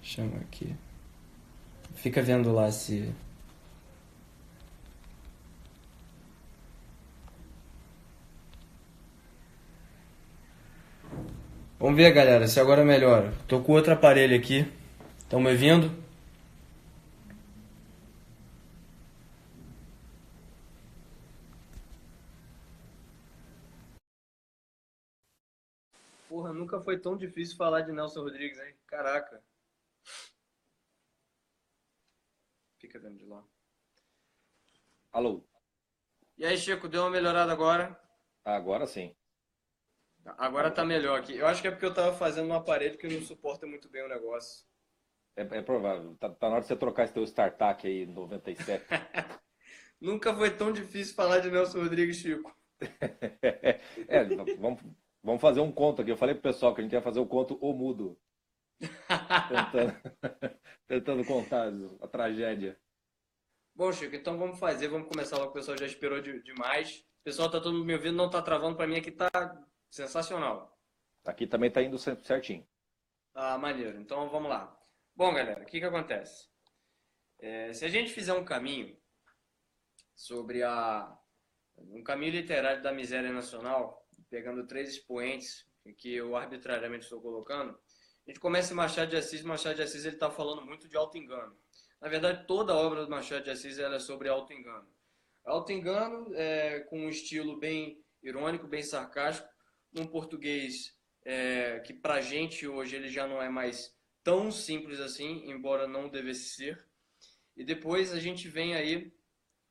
Chama aqui. Fica vendo lá se. Vamos ver, galera, se agora melhora. Tô com outro aparelho aqui. Estão me ouvindo? Porra, nunca foi tão difícil falar de Nelson Rodrigues, hein? Caraca. Fica vendo de lá. Alô, E aí, Chico, deu uma melhorada agora? agora sim. Agora tá Agora melhor aqui. Eu acho que é porque eu tava fazendo um aparelho que não suporta muito bem o negócio. é provável. Tá na hora de você trocar esse teu StarTAC aí, 97. Nunca foi tão difícil falar de Nelson Rodrigues, Chico. É, vamos fazer um conto aqui. Eu falei pro pessoal que a gente ia fazer o conto O Mudo, tentando, tentando contar a tragédia. Bom, Chico, então vamos começar logo, o pessoal já esperou demais. O pessoal tá todo mundo me ouvindo, não tá travando pra mim aqui, tá sensacional. Aqui também tá indo certinho. Ah, maneiro. Então vamos lá. Bom, galera, o que que acontece? Se a gente fizer um caminho sobre um caminho literário da miséria nacional, pegando três expoentes que eu arbitrariamente estou colocando, a gente começa em Machado de Assis. Machado de Assis ele está falando muito de auto-engano. Na verdade, toda a obra do Machado de Assis ela é sobre auto-engano. Auto-engano é com um estilo bem irônico, bem sarcástico, num português que pra gente hoje ele já não é mais tão simples assim, embora não devesse ser. E depois a gente vem aí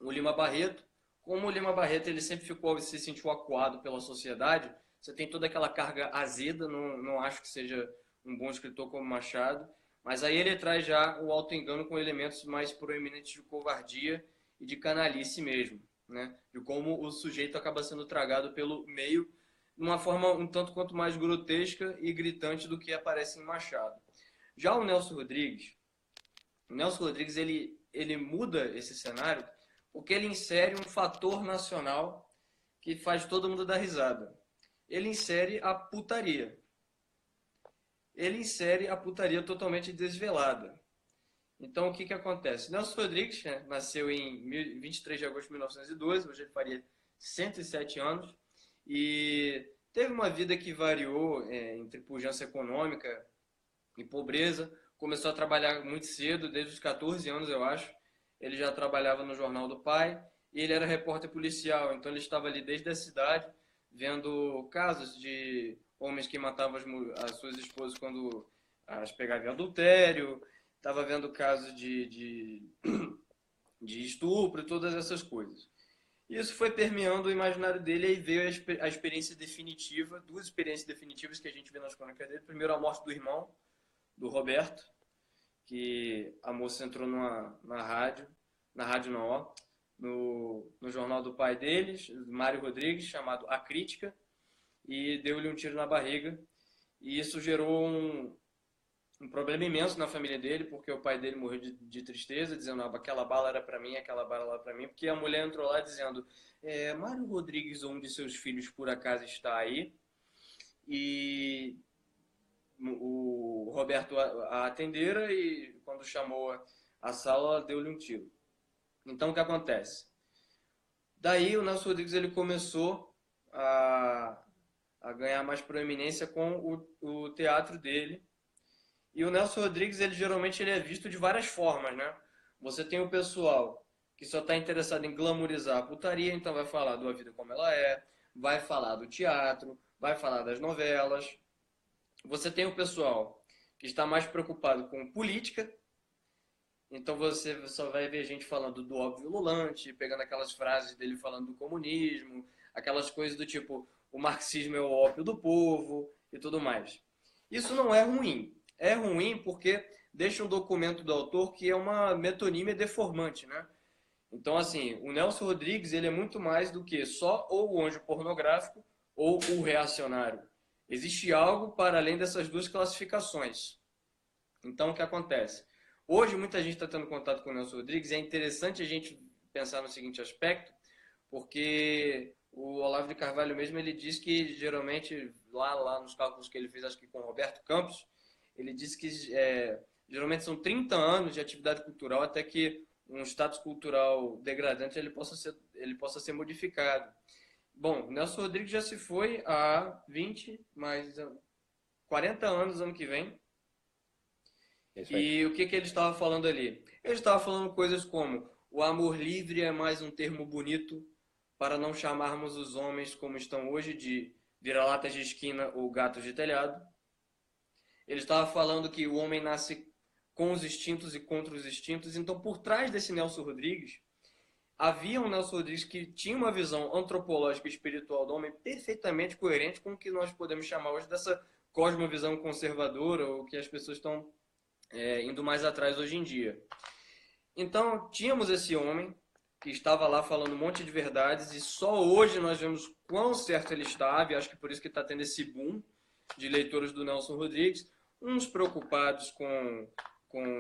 o Lima Barreto. Como o Lima Barreto ele sempre se sentiu acuado pela sociedade, você tem toda aquela carga azeda, não acho que seja um bom escritor como Machado, mas aí ele traz já o auto-engano com elementos mais proeminentes de covardia e de canalice mesmo, né? De como o sujeito acaba sendo tragado pelo meio de uma forma um tanto quanto mais grotesca e gritante do que aparece em Machado. Já o Nelson Rodrigues ele muda esse cenário porque ele insere um fator nacional que faz todo mundo dar risada. Ele insere a putaria. Ele insere a putaria totalmente desvelada. Então, o que, que acontece? Nelson Rodrigues, né, nasceu em 23 de agosto de 1912, hoje ele faria 107 anos, e teve uma vida que variou entre pujança econômica e pobreza. Começou a trabalhar muito cedo, desde os 14 anos, eu acho. Ele já trabalhava no jornal do pai e ele era repórter policial, então ele estava ali desde a cidade, vendo casos de homens que matavam as suas esposas quando as pegavam em adultério, estava vendo casos de estupro e todas essas coisas. E isso foi permeando o imaginário dele e aí veio a experiência definitiva, duas experiências definitivas que a gente vê nas crônicas dele. Primeiro, a morte do irmão, do Roberto, que a moça entrou na rádio não, ó, no jornal do pai deles, Mário Rodrigues, chamado A Crítica, e deu-lhe um tiro na barriga. E isso gerou um problema imenso na família dele, porque o pai dele morreu de tristeza, dizendo: ah, aquela bala era para mim, aquela bala era para mim, porque a mulher entrou lá dizendo: Mário Rodrigues, um de seus filhos, por acaso está aí? E o Roberto a atendera e quando chamou a sala, deu-lhe um tiro. Então, o que acontece? Daí, o Nelson Rodrigues ele começou a, a ganhar mais proeminência com o teatro dele. E o Nelson Rodrigues, ele geralmente ele é visto de várias formas, né? Você tem o pessoal que só está interessado em glamorizar a putaria, então vai falar da vida como ela é, vai falar do teatro, vai falar das novelas. Você tem o pessoal que está mais preocupado com política, então você só vai ver gente falando do óbvio Lulante, pegando aquelas frases dele falando do comunismo, aquelas coisas do tipo, o marxismo é o ópio do povo e tudo mais. Isso não é ruim. É ruim porque deixa um documento do autor que é uma metonímia deformante, né? Então, assim, o Nelson Rodrigues ele é muito mais do que só ou o anjo pornográfico ou o reacionário. Existe algo para além dessas duas classificações. Então, o que acontece? Hoje, muita gente está tendo contato com o Nelson Rodrigues. É interessante a gente pensar no seguinte aspecto, porque o Olavo de Carvalho mesmo ele diz que geralmente lá nos cálculos que ele fez, acho que com o Roberto Campos, ele diz que Geralmente são 30 anos de atividade cultural até que um status cultural degradante ele possa ser modificado. Bom, Nelson Rodrigues já se foi há 20, mais 40 anos ano que vem. E o que ele estava falando ali? Ele estava falando coisas como: o amor livre é mais um termo bonito para não chamarmos os homens como estão hoje de vira-latas de esquina ou gatos de telhado. Ele estava falando que o homem nasce com os instintos e contra os instintos. Então, por trás desse Nelson Rodrigues, havia um Nelson Rodrigues que tinha uma visão antropológica e espiritual do homem perfeitamente coerente com o que nós podemos chamar hoje dessa cosmovisão conservadora, ou que as pessoas estão indo mais atrás hoje em dia. Então, tínhamos esse homem que estava lá falando um monte de verdades, e só hoje nós vemos quão certo ele estava, e acho que por isso que está tendo esse boom de leitores do Nelson Rodrigues, uns preocupados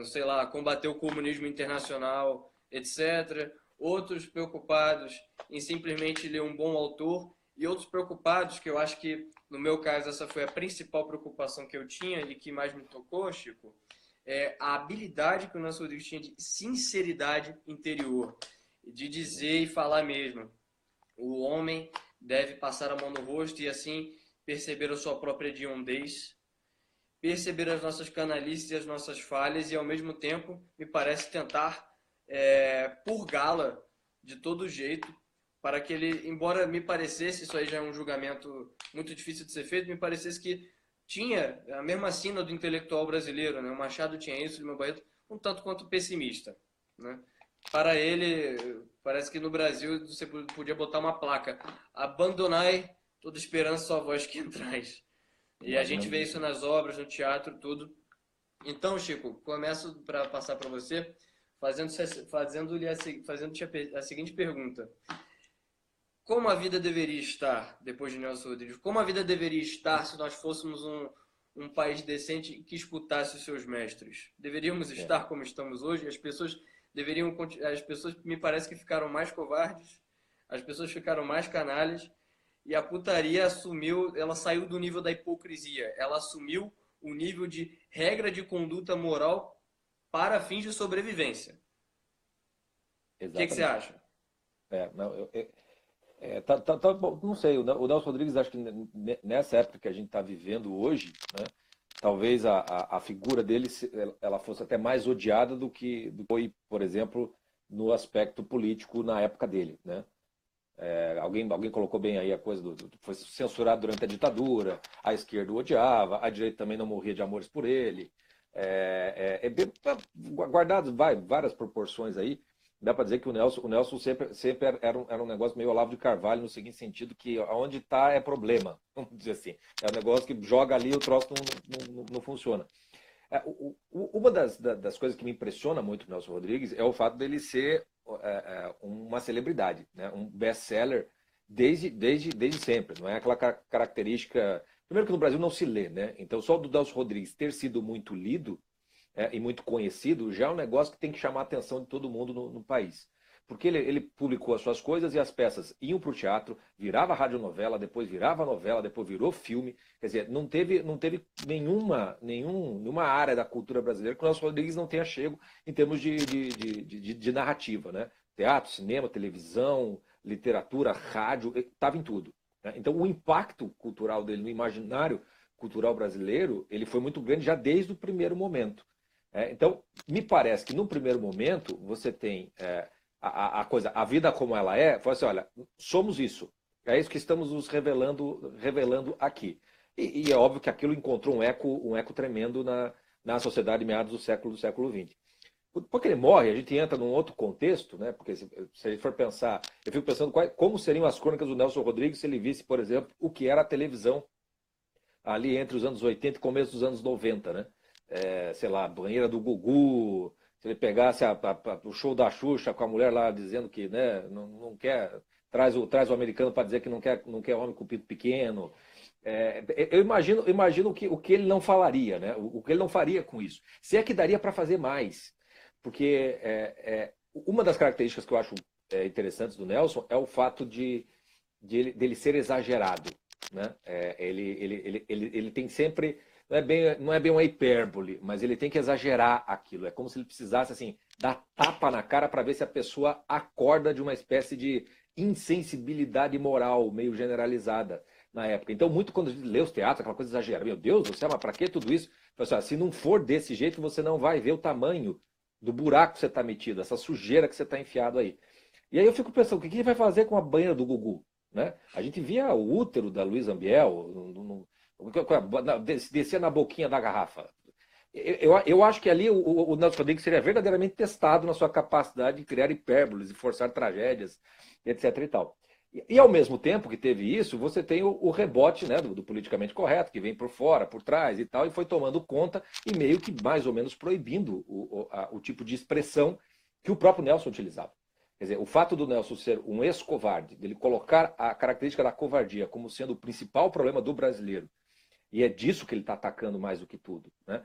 sei lá, combater o comunismo internacional, etc., outros preocupados em simplesmente ler um bom autor, e outros preocupados, que eu acho que, no meu caso, essa foi a principal preocupação que eu tinha e que mais me tocou, Chico, é a habilidade que o Nelson Rodrigues tinha de sinceridade interior, de dizer e falar mesmo. O homem deve passar a mão no rosto e assim perceber a sua própria hediondez, perceber as nossas canalices e as nossas falhas e, ao mesmo tempo, me parece tentar purgá-la de todo jeito, para que ele, embora me parecesse, isso aí já é um julgamento muito difícil de ser feito, me parecesse que tinha a mesma sina do intelectual brasileiro, né? O Machado tinha isso, o Lima Barreto, um tanto quanto pessimista, né? Para ele, parece que no Brasil você podia botar uma placa: abandonai toda esperança, só vós que entrais. E a gente vê isso nas obras, no teatro, tudo. Então, Chico, começo para passar para você, fazendo-te a seguinte pergunta: como a vida deveria estar depois de Nelson Rodrigues? Como a vida deveria estar se nós fôssemos um país decente que escutasse os seus mestres? Deveríamos estar como estamos hoje? As pessoas me parece que ficaram mais covardes, as pessoas ficaram mais canalhas, e a putaria ela saiu do nível da hipocrisia, ela assumiu o nível de regra de conduta moral para fins de sobrevivência. O que você acha? Não sei, o Nelson Rodrigues, acho que nessa época que a gente está vivendo hoje, né, talvez a figura dele ela fosse até mais odiada do que foi, por exemplo, no aspecto político na época dele, né? Alguém colocou bem aí a coisa foi censurado durante a ditadura, a esquerda o odiava, a direita também não morria de amores por ele. Guardado várias proporções aí, dá para dizer que o Nelson sempre era um negócio meio Olavo de Carvalho, no seguinte sentido, que onde está é problema, vamos dizer assim. É um negócio que joga ali e o troço não funciona. Uma das coisas que me impressiona muito o Nelson Rodrigues é o fato dele ser uma celebridade, né? Um best-seller desde sempre. Não é aquela característica... Primeiro que no Brasil não se lê, né? Então só do Nelson Rodrigues ter sido muito lido e muito conhecido já é um negócio que tem que chamar a atenção de todo mundo no país. Porque ele publicou as suas coisas e as peças iam para o teatro, virava radionovela, depois virava novela, depois virou filme. Quer dizer, não teve nenhuma área da cultura brasileira que o Nelson Rodrigues não tenha chego em termos de narrativa, né? Teatro, cinema, televisão, literatura, rádio, estava em tudo, né? Então o impacto cultural dele no imaginário cultural brasileiro, ele foi muito grande já desde o primeiro momento. Então, me parece que no primeiro momento você tem... a vida como ela fala assim, olha, somos isso. É isso que estamos nos revelando aqui. E é óbvio que aquilo encontrou um eco tremendo na sociedade meados do século XX. Porque ele morre, a gente entra num outro contexto, né? Porque se a gente for pensar, eu fico pensando como seriam as crônicas do Nelson Rodrigues se ele visse, por exemplo, o que era a televisão ali entre os anos 80 e começo dos anos 90, né? Sei lá, Banheira do Gugu, se ele pegasse o show da Xuxa com a mulher lá dizendo que, né, não quer, traz o americano para dizer que não quer homem com pinto pequeno. Eu imagino o que ele não falaria, né? O que ele não faria com isso. Se é que daria para fazer mais. Porque uma das características que eu acho interessantes do Nelson é o fato dele ser exagerado, né? Ele tem sempre não é bem uma hipérbole, mas ele tem que exagerar aquilo. É como se ele precisasse assim, dar tapa na cara para ver se a pessoa acorda de uma espécie de insensibilidade moral meio generalizada na época. Então, muito quando a gente lê os teatros, aquela coisa exagerada, meu Deus do céu, mas para que tudo isso? Assim, se não for desse jeito, você não vai ver o tamanho do buraco que você está metido, essa sujeira que você está enfiado aí. E aí eu fico pensando, o que ele vai fazer com a banheira do Gugu? Né? A gente via o útero da Luísa Ambiel, descia na boquinha da garrafa. Eu acho que ali o Nelson Rodrigues seria verdadeiramente testado na sua capacidade de criar hipérboles e forçar tragédias, etc. e tal. E ao mesmo tempo que teve isso, você tem o rebote, né, do politicamente correto, que vem por fora, por trás e tal, e foi tomando conta e meio que mais ou menos proibindo o tipo de expressão que o próprio Nelson utilizava. Quer dizer, o fato do Nelson ser um ex-covarde, dele colocar a característica da covardia como sendo o principal problema do brasileiro, e é disso que ele está atacando mais do que tudo. Né?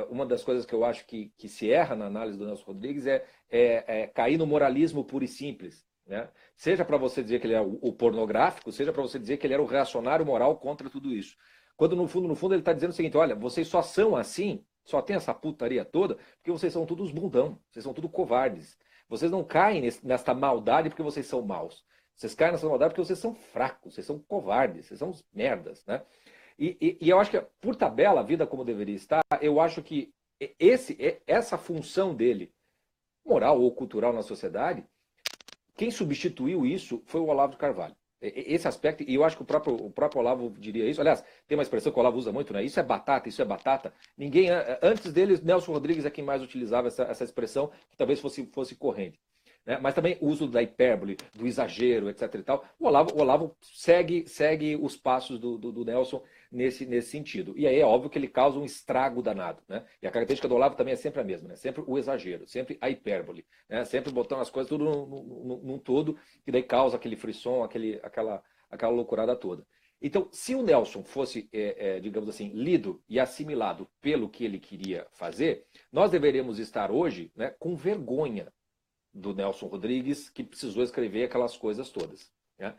Uma das coisas que eu acho que se erra na análise do Nelson Rodrigues é cair no moralismo puro e simples. Né? Seja para você dizer que ele é o pornográfico, seja para você dizer que ele era o reacionário moral contra tudo isso. Quando no fundo ele está dizendo o seguinte, olha, vocês só são assim, só tem essa putaria toda, porque vocês são todos bundão, vocês são tudo covardes. Vocês não caem nesta maldade porque vocês são maus. Vocês caem nessa maldade porque vocês são fracos, vocês são covardes, vocês são merdas. Né? E eu acho que, por tabela, a vida como deveria estar, eu acho que essa função dele, moral ou cultural na sociedade, quem substituiu isso foi o Olavo de Carvalho. Esse aspecto, e eu acho que o próprio Olavo diria isso. Aliás, tem uma expressão que o Olavo usa muito, né? Isso é batata, isso é batata. Ninguém, antes dele, Nelson Rodrigues é quem mais utilizava essa expressão, que talvez fosse corrente. Né? Mas também o uso da hipérbole, do exagero, etc. e tal. O Olavo segue os passos do Nelson nesse sentido. E aí é óbvio que ele causa um estrago danado. Né? E a característica do Olavo também é sempre a mesma, né? Sempre o exagero, sempre a hipérbole. Né? Sempre botando as coisas tudo num todo, que daí causa aquele frisson, aquela loucurada toda. Então, se o Nelson fosse, digamos assim, lido e assimilado pelo que ele queria fazer, nós deveríamos estar hoje, né, com vergonha do Nelson Rodrigues, que precisou escrever aquelas coisas todas. Né?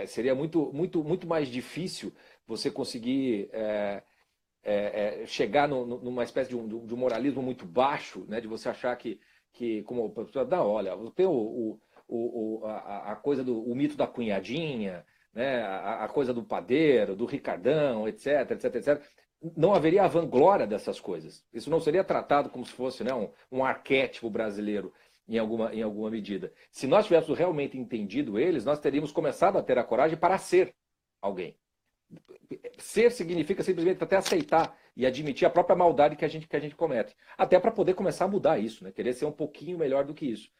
Seria muito mais difícil você conseguir chegar numa espécie de um moralismo muito baixo, né? De você achar que como não, olha, tem a coisa o mito da cunhadinha, né? A coisa do padeiro, do Ricardão, etc, etc, etc. Não haveria a vanglória dessas coisas. Isso não seria tratado como se fosse, né, um arquétipo brasileiro em alguma medida. Se nós tivéssemos realmente entendido eles, nós teríamos começado a ter a coragem para ser alguém. Ser significa simplesmente até aceitar e admitir a própria maldade que a gente comete. Até para poder começar a mudar isso, né? Querer ser um pouquinho melhor do que isso.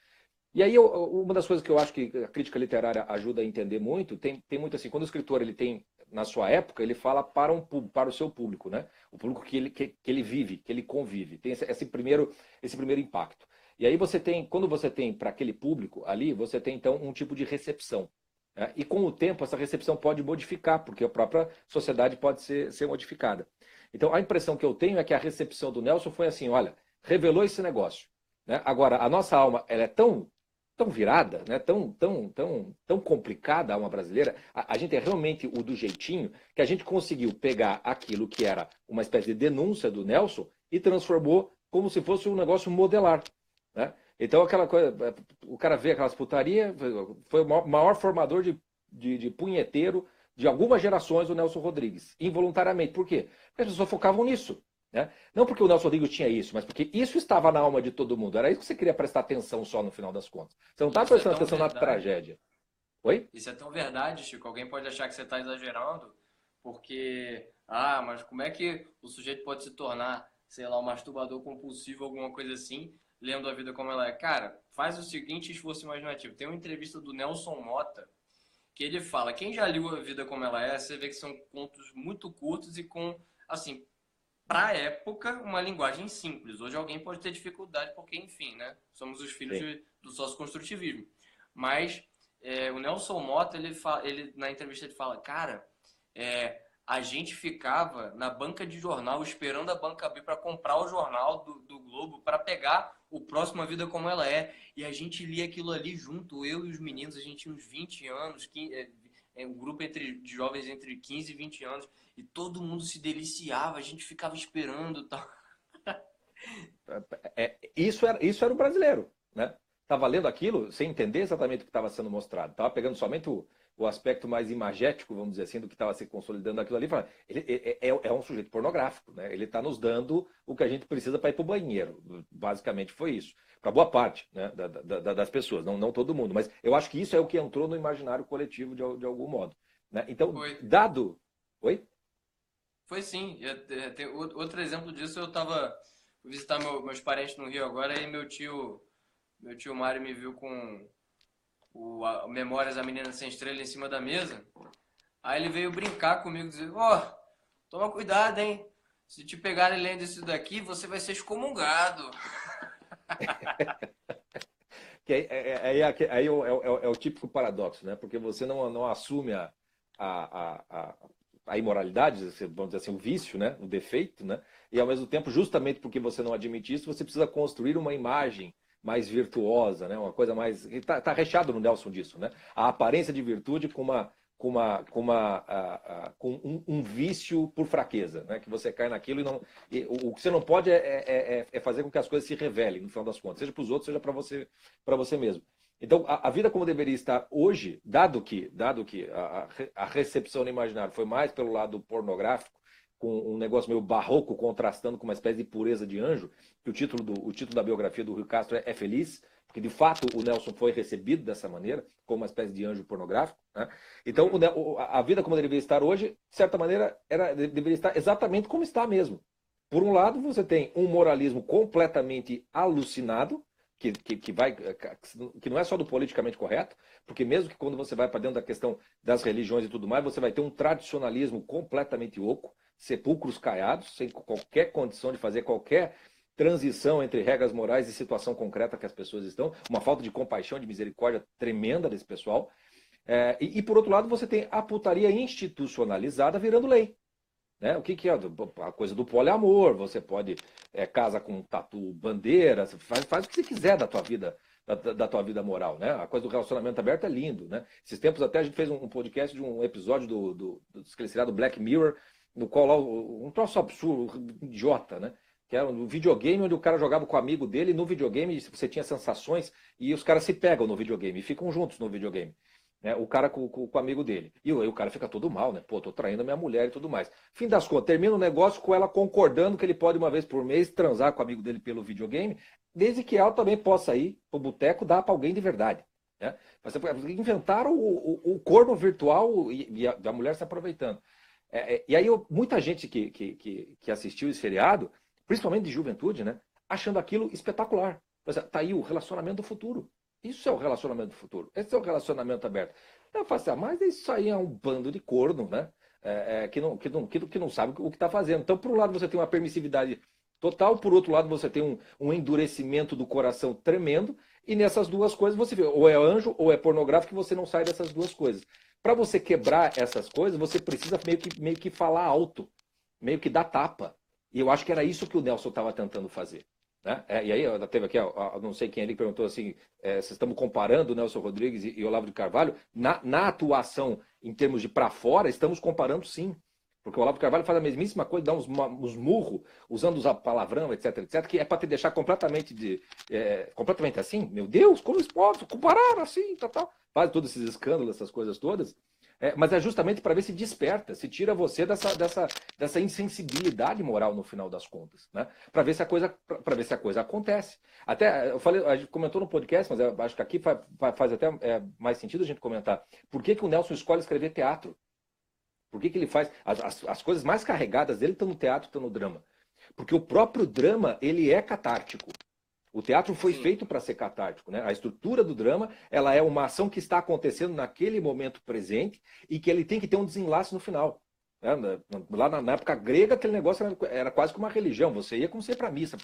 E aí, uma das coisas que eu acho que a crítica literária ajuda a entender muito, tem muito assim, quando o escritor ele tem, na sua época, ele fala para o seu público, né? O público que ele vive, que ele convive. Tem esse primeiro impacto. E aí quando você tem para aquele público ali, você tem então um tipo de recepção. Né? E com o tempo essa recepção pode modificar, porque a própria sociedade pode ser modificada. Então a impressão que eu tenho é que a recepção do Nelson foi assim, olha, revelou esse negócio. Né? Agora, a nossa alma ela é tão virada, né? tão complicada a alma brasileira, a gente é realmente o do jeitinho, que a gente conseguiu pegar aquilo que era uma espécie de denúncia do Nelson e transformou como se fosse um negócio modelar. Né? Então, aquela coisa, o cara vê aquelas putarias, foi o maior formador de punheteiro de algumas gerações o Nelson Rodrigues, involuntariamente. Por quê? Porque as pessoas focavam nisso. Né? Não porque o Nelson Rodrigues tinha isso, mas porque isso estava na alma de todo mundo. Era isso que você queria prestar atenção só no final das contas. Você não estava prestando atenção na tragédia. Oi? Isso é tão verdade, Chico. Alguém pode achar que você está exagerando, porque, mas como é que o sujeito pode se tornar, sei lá, um masturbador compulsivo, alguma coisa assim, lendo a vida como ela é? Cara, faz o seguinte esforço imaginativo. Tem uma entrevista do Nelson Motta, que ele fala, quem já leu a vida como ela é, você vê que são contos muito curtos e com, assim, para a época, uma linguagem simples. Hoje alguém pode ter dificuldade, porque, enfim, né? Somos os filhos do socioconstrutivismo. Mas o Nelson Motta, ele na entrevista, ele fala, cara, a gente ficava na banca de jornal, esperando a banca abrir para comprar o jornal do Globo, para pegar o próximo A Vida Como Ela É. E a gente lia aquilo ali junto, eu e os meninos, a gente tinha uns 20 anos, um grupo de jovens entre 15 e 20 anos, e todo mundo se deliciava, a gente ficava esperando, tal. Isso era o brasileiro, né? Estava lendo aquilo sem entender exatamente o que estava sendo mostrado. Estava pegando somente o aspecto mais imagético, vamos dizer assim, do que estava se consolidando aquilo ali. Ele é um sujeito pornográfico, né? Ele está nos dando o que a gente precisa para ir para o banheiro. Basicamente foi isso. Para boa parte, né, das pessoas, não todo mundo. Mas eu acho que isso é o que entrou no imaginário coletivo de algum modo. Né? Então, Foi. dado... Oi? Foi sim. Outro exemplo disso, eu estava visitar meus parentes no Rio agora, e meu tio Mário me viu com Memórias da Menina Sem Estrela em cima da mesa. Aí ele veio brincar comigo, dizer, toma cuidado, hein? Se te pegarem lendo isso daqui, você vai ser excomungado. Aí é o típico paradoxo, né? Porque você não assume a imoralidade, vamos dizer assim, o vício, né? O defeito, né? E ao mesmo tempo, justamente porque você não admite isso, você precisa construir uma imagem mais virtuosa, né? Uma coisa mais... Está recheado no Nelson disso, né? A aparência de virtude com um vício por fraqueza, né? Que você cai naquilo e não... o que você não pode é fazer com que as coisas se revelem, no final das contas, seja para os outros, seja para você mesmo. Então, a vida como deveria estar hoje, dado que a recepção no imaginário foi mais pelo lado pornográfico, com um negócio meio barroco, contrastando com uma espécie de pureza de anjo, que o título da biografia do Rui Castro é Feliz, porque de fato o Nelson foi recebido dessa maneira, como uma espécie de anjo pornográfico. Né? Então, a vida como deveria estar hoje, de certa maneira, deveria estar exatamente como está mesmo. Por um lado, você tem um moralismo completamente alucinado, que não é só do politicamente correto, porque mesmo que quando você vai para dentro da questão das religiões e tudo mais, você vai ter um tradicionalismo completamente oco, sepulcros caiados, sem qualquer condição de fazer qualquer transição entre regras morais e situação concreta que as pessoas estão, uma falta de compaixão, de misericórdia tremenda desse pessoal. E por outro lado, você tem a putaria institucionalizada virando lei. Né? O que é a coisa do poliamor? Você pode casa com tatu bandeira, faz o que você quiser da tua vida, da tua vida moral. Né? A coisa do relacionamento aberto é lindo. Né? Esses tempos até a gente fez um podcast de um episódio do seriado Black Mirror, no qual lá, um troço absurdo, idiota, né? Que era um videogame onde o cara jogava com o amigo dele, e no videogame você tinha sensações e os caras se pegam no videogame e ficam juntos no videogame. Né? O cara com o amigo dele. E aí o cara fica todo mal, né? Pô, tô traindo a minha mulher e tudo mais. Fim das contas, termina o negócio com ela concordando que ele pode uma vez por mês transar com o amigo dele pelo videogame, desde que ela também possa ir pro boteco dar para alguém de verdade. Né? Inventaram o corno virtual e a mulher se aproveitando. E aí muita gente que assistiu esse seriado, principalmente de juventude, né? Achando aquilo espetacular. Tá aí o relacionamento do futuro. Isso é o relacionamento do futuro. Esse é o relacionamento aberto. Eu falo assim, mas isso aí é um bando de corno, né? Que não sabe o que está fazendo. Então, por um lado, você tem uma permissividade total, por outro lado, você tem um endurecimento do coração tremendo, e nessas duas coisas você vê, ou é anjo ou é pornográfico, e você não sai dessas duas coisas. Para você quebrar essas coisas, você precisa meio que falar alto, meio que dar tapa. E eu acho que era isso que o Nelson estava tentando fazer. Né? E aí, teve aqui, não sei quem ali perguntou assim, vocês estamos comparando o Nelson Rodrigues e Olavo de Carvalho, na atuação em termos de para fora, estamos comparando sim. Porque o Olavo de Carvalho faz a mesmíssima coisa, dá uns murros, usando os palavrão, etc, que é para te deixar completamente assim, meu Deus, como eles podem comparar assim, tal. Faz todos esses escândalos, essas coisas todas. Mas é justamente para ver se desperta, se tira você dessa insensibilidade moral no final das contas, né? Para ver se a coisa acontece. Até eu falei, a gente comentou no podcast, mas eu acho que aqui faz até mais sentido a gente comentar. Por que o Nelson escolhe escrever teatro? Por que ele faz as coisas mais carregadas dele estão no teatro, estão no drama? Porque o próprio drama ele é catártico. O teatro foi feito para ser catártico, né? A estrutura do drama, ela é uma ação que está acontecendo naquele momento presente e que ele tem que ter um desenlace no final. Lá na época grega, aquele negócio era quase que uma religião. Você ia como sempre para a missa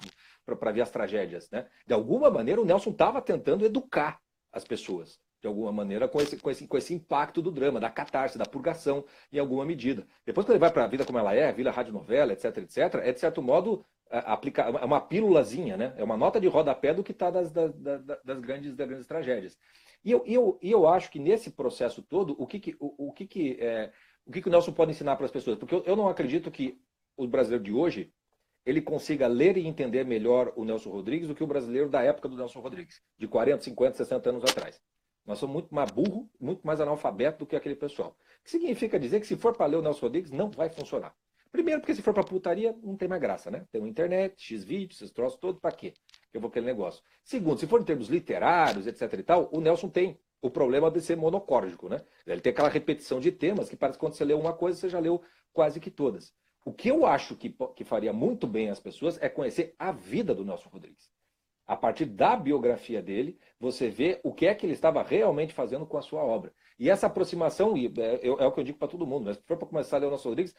para ver as tragédias, né? De alguma maneira, o Nelson estava tentando educar as pessoas. de alguma maneira, com esse impacto do drama, da catarse, da purgação, em alguma medida. Depois, quando ele vai para a vida como ela é, a vila radionovela, etc., é, de certo modo, é uma pílulazinha, né? É uma nota de rodapé do que está das grandes tragédias. E eu acho que nesse processo todo, o que o Nelson pode ensinar para as pessoas? Porque eu não acredito que o brasileiro de hoje ele consiga ler e entender melhor o Nelson Rodrigues do que o brasileiro da época do Nelson Rodrigues, de 40, 50, 60 anos atrás. Nós somos muito mais burro, muito mais analfabeto do que aquele pessoal. O que significa dizer que se for para ler o Nelson Rodrigues, não vai funcionar. Primeiro, porque se for para putaria, não tem mais graça, né? Tem uma internet, X-vídeos, esses troços todos, para quê? Eu vou aquele negócio. Segundo, se for em termos literários, etc e tal, o Nelson tem o problema de ser monocórdico, né? Ele tem aquela repetição de temas que parece que quando você lê uma coisa, você já leu quase que todas. O que eu acho que faria muito bem às pessoas é conhecer a vida do Nelson Rodrigues. A partir da biografia dele, você vê o que é que ele estava realmente fazendo com a sua obra. E essa aproximação, é o que eu digo para todo mundo, mas se for para começar a ler o Nelson Rodrigues,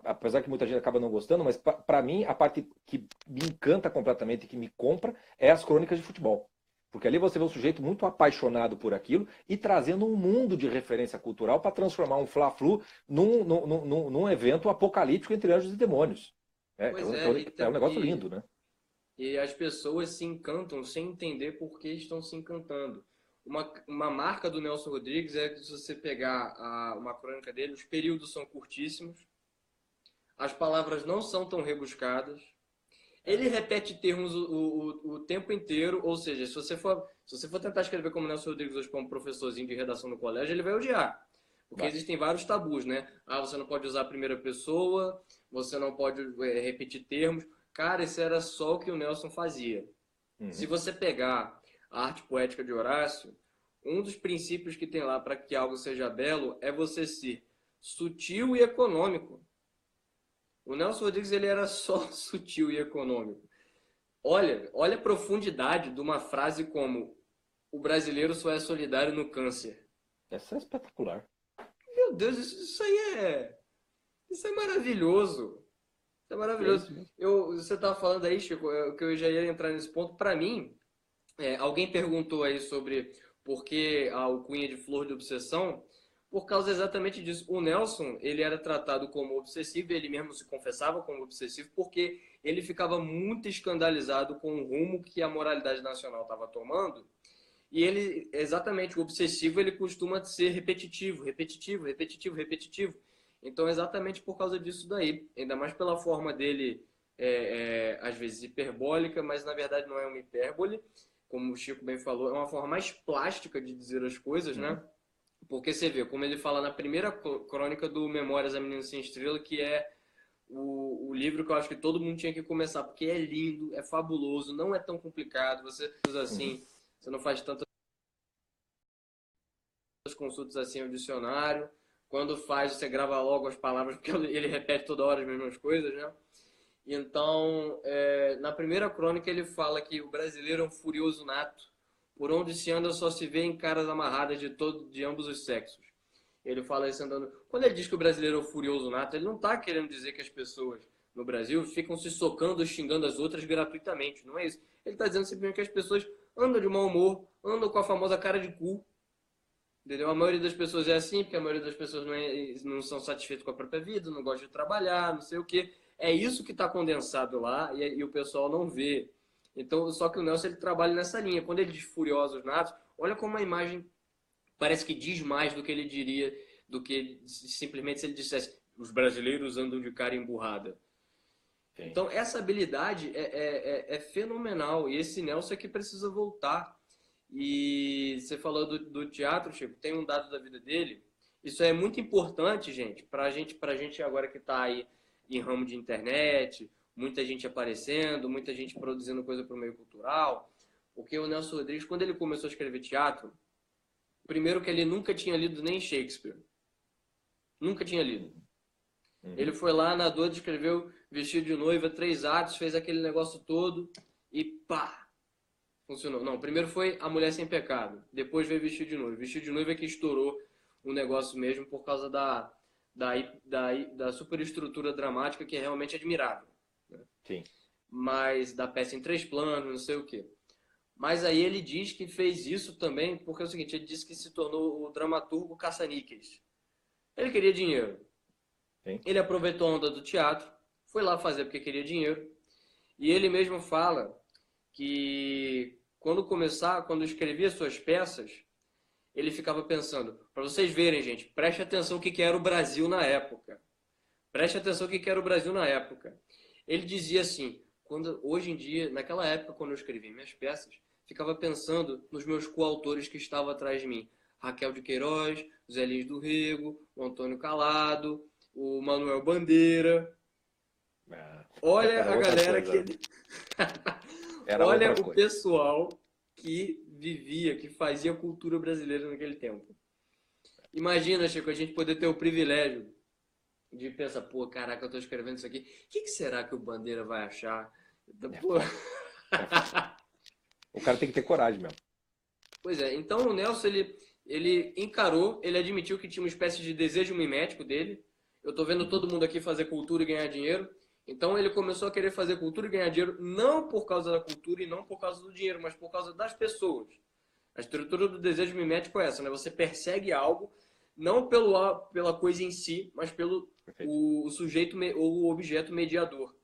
apesar que muita gente acaba não gostando, mas para mim, a parte que me encanta completamente, que me compra, é as crônicas de futebol. Porque ali você vê um sujeito muito apaixonado por aquilo e trazendo um mundo de referência cultural para transformar um Fla-Flu num evento apocalíptico entre anjos e demônios. É um negócio lindo, né? E as pessoas se encantam sem entender por que estão se encantando. Uma marca do Nelson Rodrigues é que se você pegar uma crônica dele, os períodos são curtíssimos, as palavras não são tão rebuscadas, ele repete termos o tempo inteiro, ou seja, se você for tentar escrever como Nelson Rodrigues hoje para um professorzinho de redação no colégio, ele vai odiar. Porque existem vários tabus, né? Você não pode usar a primeira pessoa, você não pode repetir termos. Cara, isso era só o que o Nelson fazia. Uhum. Se você pegar a arte poética de Horácio, um dos princípios que tem lá para que algo seja belo é você ser sutil e econômico. O Nelson Rodrigues ele era só sutil e econômico. Olha a profundidade de uma frase como o brasileiro só é solidário no câncer. Essa é espetacular. Meu Deus, isso é maravilhoso. Isso é maravilhoso. Você estava falando aí, Chico, que eu já ia entrar nesse ponto. Para mim, alguém perguntou aí sobre por que a alcunha de Flor de Obsessão. Por causa exatamente disso. O Nelson, ele era tratado como obsessivo, ele mesmo se confessava como obsessivo, porque ele ficava muito escandalizado com o rumo que a moralidade nacional estava tomando. E ele, exatamente, o obsessivo, ele costuma ser repetitivo, repetitivo, repetitivo, repetitivo. Então, exatamente por causa disso daí. Ainda mais pela forma dele, às vezes, hiperbólica, mas na verdade não é uma hipérbole. Como o Chico bem falou, é uma forma mais plástica de dizer as coisas, né? Porque você vê, como ele fala na primeira crônica do Memórias da Menina Sem Estrela, que é o livro que eu acho que todo mundo tinha que começar, porque é lindo, é fabuloso, não é tão complicado, você usa assim, você não faz tantas consultas assim ao dicionário, quando faz você grava logo as palavras, porque ele repete toda hora as mesmas coisas, né? Então, na primeira crônica ele fala que o brasileiro é um furioso nato, por onde se anda só se vê em caras amarradas de ambos os sexos. Ele fala isso andando... Quando ele diz que o brasileiro é um furioso nato, ele não está querendo dizer que as pessoas no Brasil ficam se socando, xingando as outras gratuitamente. Não é isso. Ele está dizendo simplesmente que as pessoas andam de mau humor, andam com a famosa cara de cu. Entendeu? A maioria das pessoas é assim, porque a maioria das pessoas não são satisfeitas com a própria vida, não gostam de trabalhar, não sei o quê. É isso que está condensado lá e o pessoal não vê. Então, só que o Nelson ele trabalha nessa linha. Quando ele diz furiosos natos, olha como a imagem parece que diz mais do que ele diria, do que simplesmente se ele dissesse os brasileiros andam de cara emburrada. Sim. Então, essa habilidade é fenomenal. E esse Nelson é que precisa voltar. E você falou do teatro, Chico, tem um dado da vida dele. Isso é muito importante, gente, pra gente agora que está aí em ramo de internet, muita gente aparecendo, muita gente produzindo coisa para o meio cultural, porque o Nelson Rodrigues, quando ele começou a escrever teatro, primeiro que ele nunca tinha lido nem Shakespeare. Nunca tinha lido. Ele foi lá, nadou, escreveu Vestido de Noiva, 3 atos, fez aquele negócio todo e pá! Funcionou. Não, primeiro foi A Mulher Sem Pecado, depois veio Vestido de Noiva. Vestido de Noiva é que estourou o negócio mesmo por causa da superestrutura dramática que é realmente admirável. Né? Sim. Mas da peça em 3 planos, não sei o quê. Mas aí ele diz que fez isso também porque é o seguinte, ele disse que se tornou o dramaturgo caça-níqueis. Ele queria dinheiro. Sim. Ele aproveitou a onda do teatro, foi lá fazer porque queria dinheiro. E ele mesmo fala que quando escrevia suas peças, ele ficava pensando, para vocês verem, gente, preste atenção o que era o Brasil na época. Preste atenção o que era o Brasil na época. Ele dizia assim, hoje em dia, naquela época, quando eu escrevi minhas peças, ficava pensando nos meus coautores que estavam atrás de mim. Raquel de Queiroz, Zé Lins do Rego, o Antônio Calado, o Manuel Bandeira. Olha a galera que ele... Olha o pessoal que vivia, que fazia cultura brasileira naquele tempo. Imagina, Chico, a gente poder ter o privilégio de pensar, pô, caraca, eu tô escrevendo isso aqui. O que será que o Bandeira vai achar? Pô. O cara tem que ter coragem mesmo. Pois é, então o Nelson, ele encarou, ele admitiu que tinha uma espécie de desejo mimético dele. Eu tô vendo todo mundo aqui fazer cultura e ganhar dinheiro. Então ele começou a querer fazer cultura e ganhar dinheiro não por causa da cultura e não por causa do dinheiro, mas por causa das pessoas. A estrutura do desejo mimético é essa, né? Você persegue algo não pela coisa em si, mas pelo o sujeito ou o objeto mediador.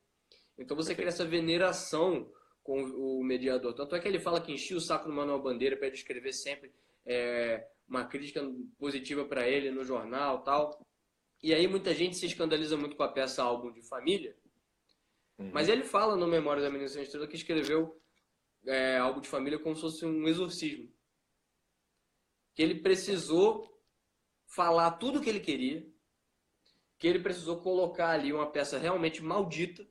Então você cria essa veneração com o mediador. Tanto é que ele fala que enchia o saco do Manuel Bandeira para ele escrever sempre uma crítica positiva para ele no jornal, tal. E aí muita gente se escandaliza muito com a peça Álbum de Família. Mas ele fala no Memórias da Menina Sem Estrela que escreveu Álbum de Família como se fosse um exorcismo. Que ele precisou falar tudo o que ele queria, que ele precisou colocar ali uma peça realmente maldita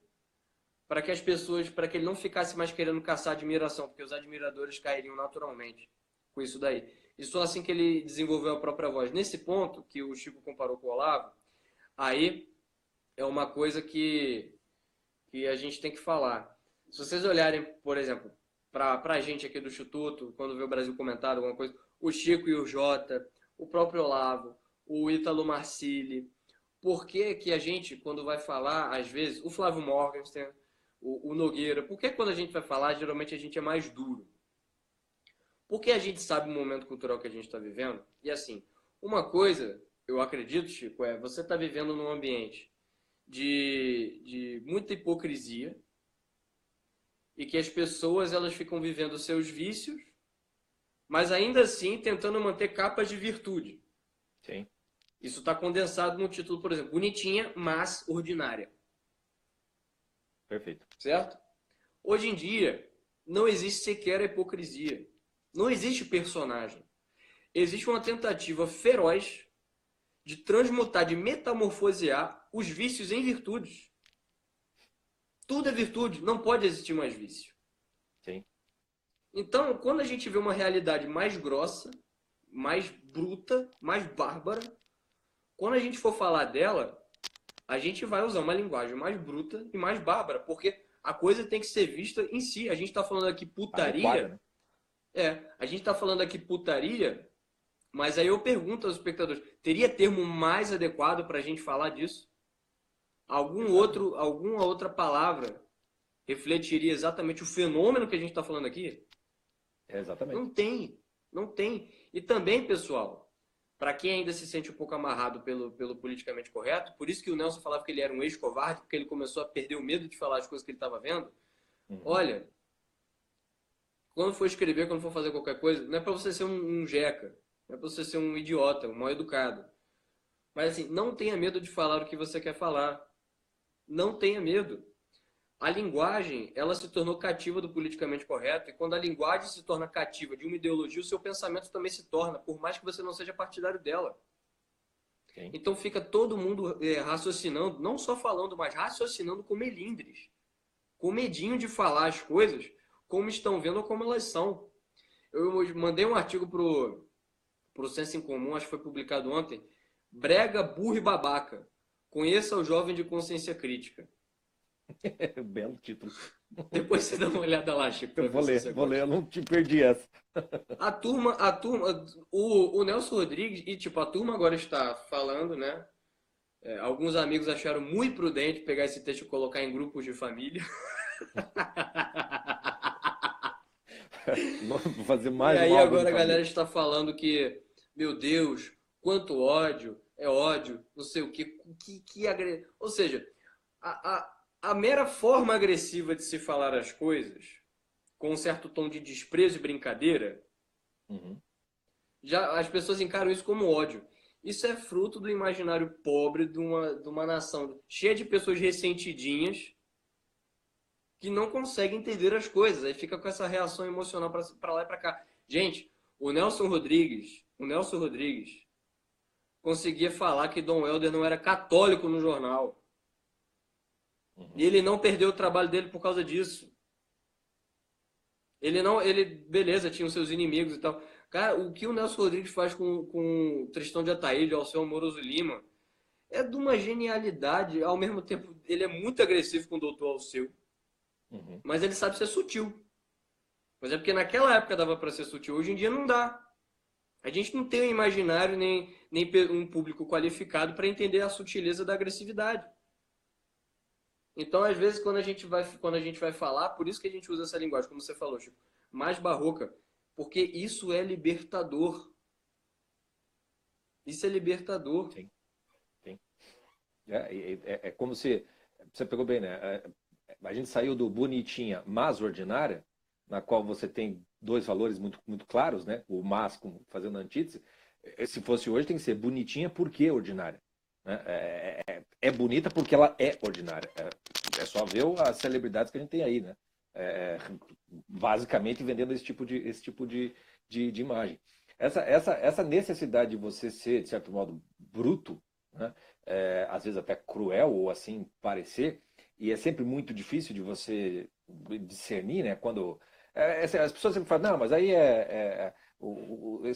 para que as pessoas, para que ele não ficasse mais querendo caçar admiração, porque os admiradores cairiam naturalmente com isso daí. E só assim que ele desenvolveu a própria voz. Nesse ponto, que o Chico comparou com o Olavo, aí é uma coisa que a gente tem que falar. Se vocês olharem, por exemplo, para a gente aqui do Instituto, quando vê o Brasil comentado alguma coisa, o Chico e o Jota, o próprio Olavo, o Ítalo Marcilli, por que a gente, quando vai falar, às vezes, o Flávio Morgenstern, o Nogueira, por que quando a gente vai falar, geralmente a gente é mais duro? Porque a gente sabe o momento cultural que a gente está vivendo. E assim, uma coisa, eu acredito, Chico, você está vivendo num ambiente de muita hipocrisia e que as pessoas elas ficam vivendo seus vícios, mas ainda assim tentando manter capas de virtude. Sim. Isso está condensado no título, por exemplo, Bonitinha, mas ordinária. Perfeito. Certo? Hoje em dia, não existe sequer a hipocrisia. Não existe personagem. Existe uma tentativa feroz de transmutar, de metamorfosear os vícios em virtudes. Tudo é virtude, não pode existir mais vício. Sim. Então, quando a gente vê uma realidade mais grossa, mais bruta, mais bárbara, quando a gente for falar dela, a gente vai usar uma linguagem mais bruta e mais bárbara, porque a coisa tem que ser vista em si. A gente está falando aqui putaria. Adequada, né? A gente está falando aqui putaria, mas aí eu pergunto aos espectadores, teria termo mais adequado para a gente falar disso? Alguma outra palavra refletiria exatamente o fenômeno que a gente está falando aqui? Exatamente. Não tem. E também, pessoal, para quem ainda se sente um pouco amarrado pelo politicamente correto, por isso que o Nelson falava que ele era um ex-covarde, porque ele começou a perder o medo de falar as coisas que ele estava vendo. Olha, quando for escrever, quando for fazer qualquer coisa, não é para você ser um jeca, não é para você ser um idiota, um mal educado. Mas assim, não tenha medo de falar o que você quer falar. Não tenha medo. A linguagem, ela se tornou cativa do politicamente correto, e quando a linguagem se torna cativa de uma ideologia, o seu pensamento também se torna, por mais que você não seja partidário dela. Sim. Então fica todo mundo raciocinando, não só falando, mas raciocinando com melindres, com medinho de falar as coisas como estão vendo ou como elas são. Eu mandei um artigo pro Senso em Comum, acho que foi publicado ontem, Brega, burro e babaca. Conheça o jovem de consciência crítica. Belo título. Depois você dá uma olhada lá, Chico. Eu vou ler, eu não te perdi essa. A turma, o Nelson Rodrigues, e tipo, a turma agora está falando, né? Alguns amigos acharam muito prudente pegar esse texto e colocar em grupos de família. Vou fazer E mais um aí álbum agora do a galera Caminho. está falando que, meu Deus, quanto ódio, é ódio, não sei o Ou seja, a, a mera forma agressiva de se falar as coisas, com um certo tom de desprezo e brincadeira, Uhum. já as pessoas encaram isso como ódio. Isso é fruto do imaginário pobre de uma nação cheia de pessoas ressentidinhas que não conseguem entender as coisas. Aí fica com essa reação emocional para lá e para cá. Gente, o Nelson Rodrigues conseguia falar que Dom Helder não era católico no jornal. E Uhum. ele não perdeu o trabalho dele por causa disso. Ele não, ele, beleza, tinha os seus inimigos e tal. Cara, o que o Nelson Rodrigues faz com Tristão de Ataíde, Alceu Moroso Lima, é de uma genialidade. Ao mesmo tempo, ele é muito agressivo com o Doutor Alceu, Uhum. mas ele sabe ser sutil. Mas é porque naquela época dava para ser sutil, hoje em dia não dá. A gente não tem um imaginário nem um público qualificado para entender a sutileza da agressividade. Então, às vezes, quando a gente vai falar, por isso que a gente usa essa linguagem, como você falou, Chico, mais barroca, porque isso é libertador. Isso é libertador. Sim, sim. É como se. Você pegou bem, né? A gente saiu do bonitinha, mas ordinária, na qual você tem dois valores muito, muito claros, né? O mas como fazendo antítese. Se fosse hoje, tem que ser bonitinha porque ordinária. Né? É bonita porque ela é ordinária. É só ver as celebridades que a gente tem aí, né? É, basicamente vendendo esse tipo de imagem. Essa necessidade de você ser, de certo modo, bruto, né? Às vezes até cruel ou assim parecer, e é sempre muito difícil de você discernir, né? Quando as pessoas sempre falam, não, mas aí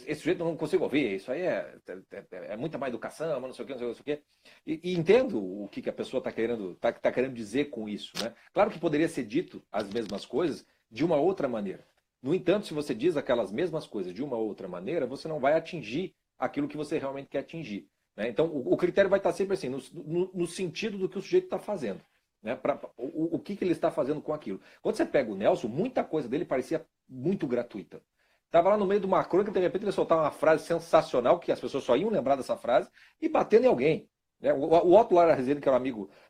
esse sujeito eu não consigo ouvir, isso aí é muita má educação, não sei o que, não sei o que. E entendo o que a pessoa está querendo dizer com isso, né? Claro que poderia ser dito as mesmas coisas de uma outra maneira. No entanto, se você diz aquelas mesmas coisas de uma outra maneira, você não vai atingir aquilo que você realmente quer atingir. Né? Então, o critério vai estar sempre assim, no sentido do que o sujeito está fazendo. Né? O que ele está fazendo com aquilo. Quando você pega o Nelson, muita coisa dele parecia muito gratuita. Estava lá no meio de uma crônica, de repente ele soltava uma frase sensacional, que as pessoas só iam lembrar dessa frase, e batendo em alguém. Né? O Otto Lara Rezende, que era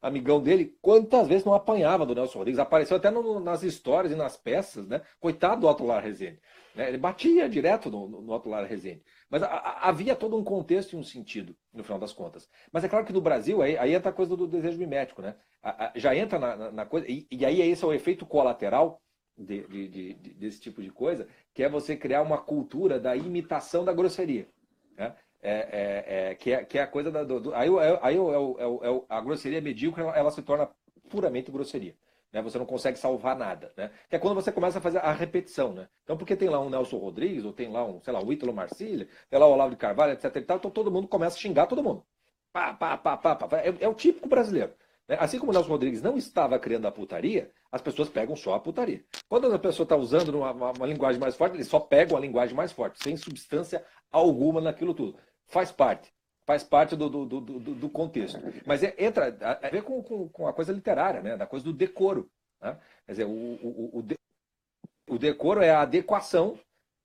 amigão dele, quantas vezes não apanhava do Nelson Rodrigues? Apareceu até nas histórias e nas peças, né? Coitado do Otto Lara Rezende. Né? Ele batia direto no Otto Lara Rezende. Mas havia todo um contexto e um sentido, no final das contas. Mas é claro que no Brasil, aí entra a coisa do desejo mimético, né? Já entra na coisa, e aí esse é o efeito colateral desse tipo de coisa, que é você criar uma cultura da imitação da grosseria. Né? Que é a coisa a grosseria medíocre, ela se torna puramente grosseria. Né? Você não consegue salvar nada. Né? Que é quando você começa a fazer a repetição. Né? Então, porque tem lá um Nelson Rodrigues, ou tem lá sei lá, um Ítalo Marcília, tem lá o Olavo de Carvalho, etc. E tal, então todo mundo começa a xingar todo mundo. Pá, pá, pá, pá, pá. É o típico brasileiro. Né? Assim como o Nelson Rodrigues não estava criando a putaria, as pessoas pegam só a putaria. Quando a pessoa está usando uma linguagem mais forte, eles só pegam a linguagem mais forte, sem substância alguma naquilo tudo. Faz parte do contexto. Mas entra a ver com a coisa literária, né? Da coisa do decoro. Né? Quer dizer, o decoro é a adequação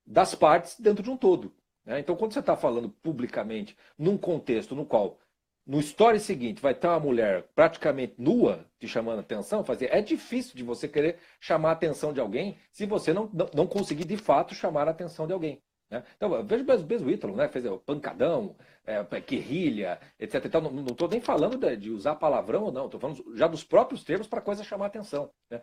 das partes dentro de um todo. Né? Então, quando você está falando publicamente, num contexto no qual, no story seguinte, vai ter uma mulher praticamente nua te chamando a atenção, é difícil de você querer chamar a atenção de alguém se você não conseguir, de fato, chamar a atenção de alguém. Né? Então, veja mesmo o Ítalo, né? Fez o pancadão, guerrilha, etc. Então, não estou nem falando de usar palavrão ou não, estou falando já dos próprios termos para a coisa chamar a atenção. Né?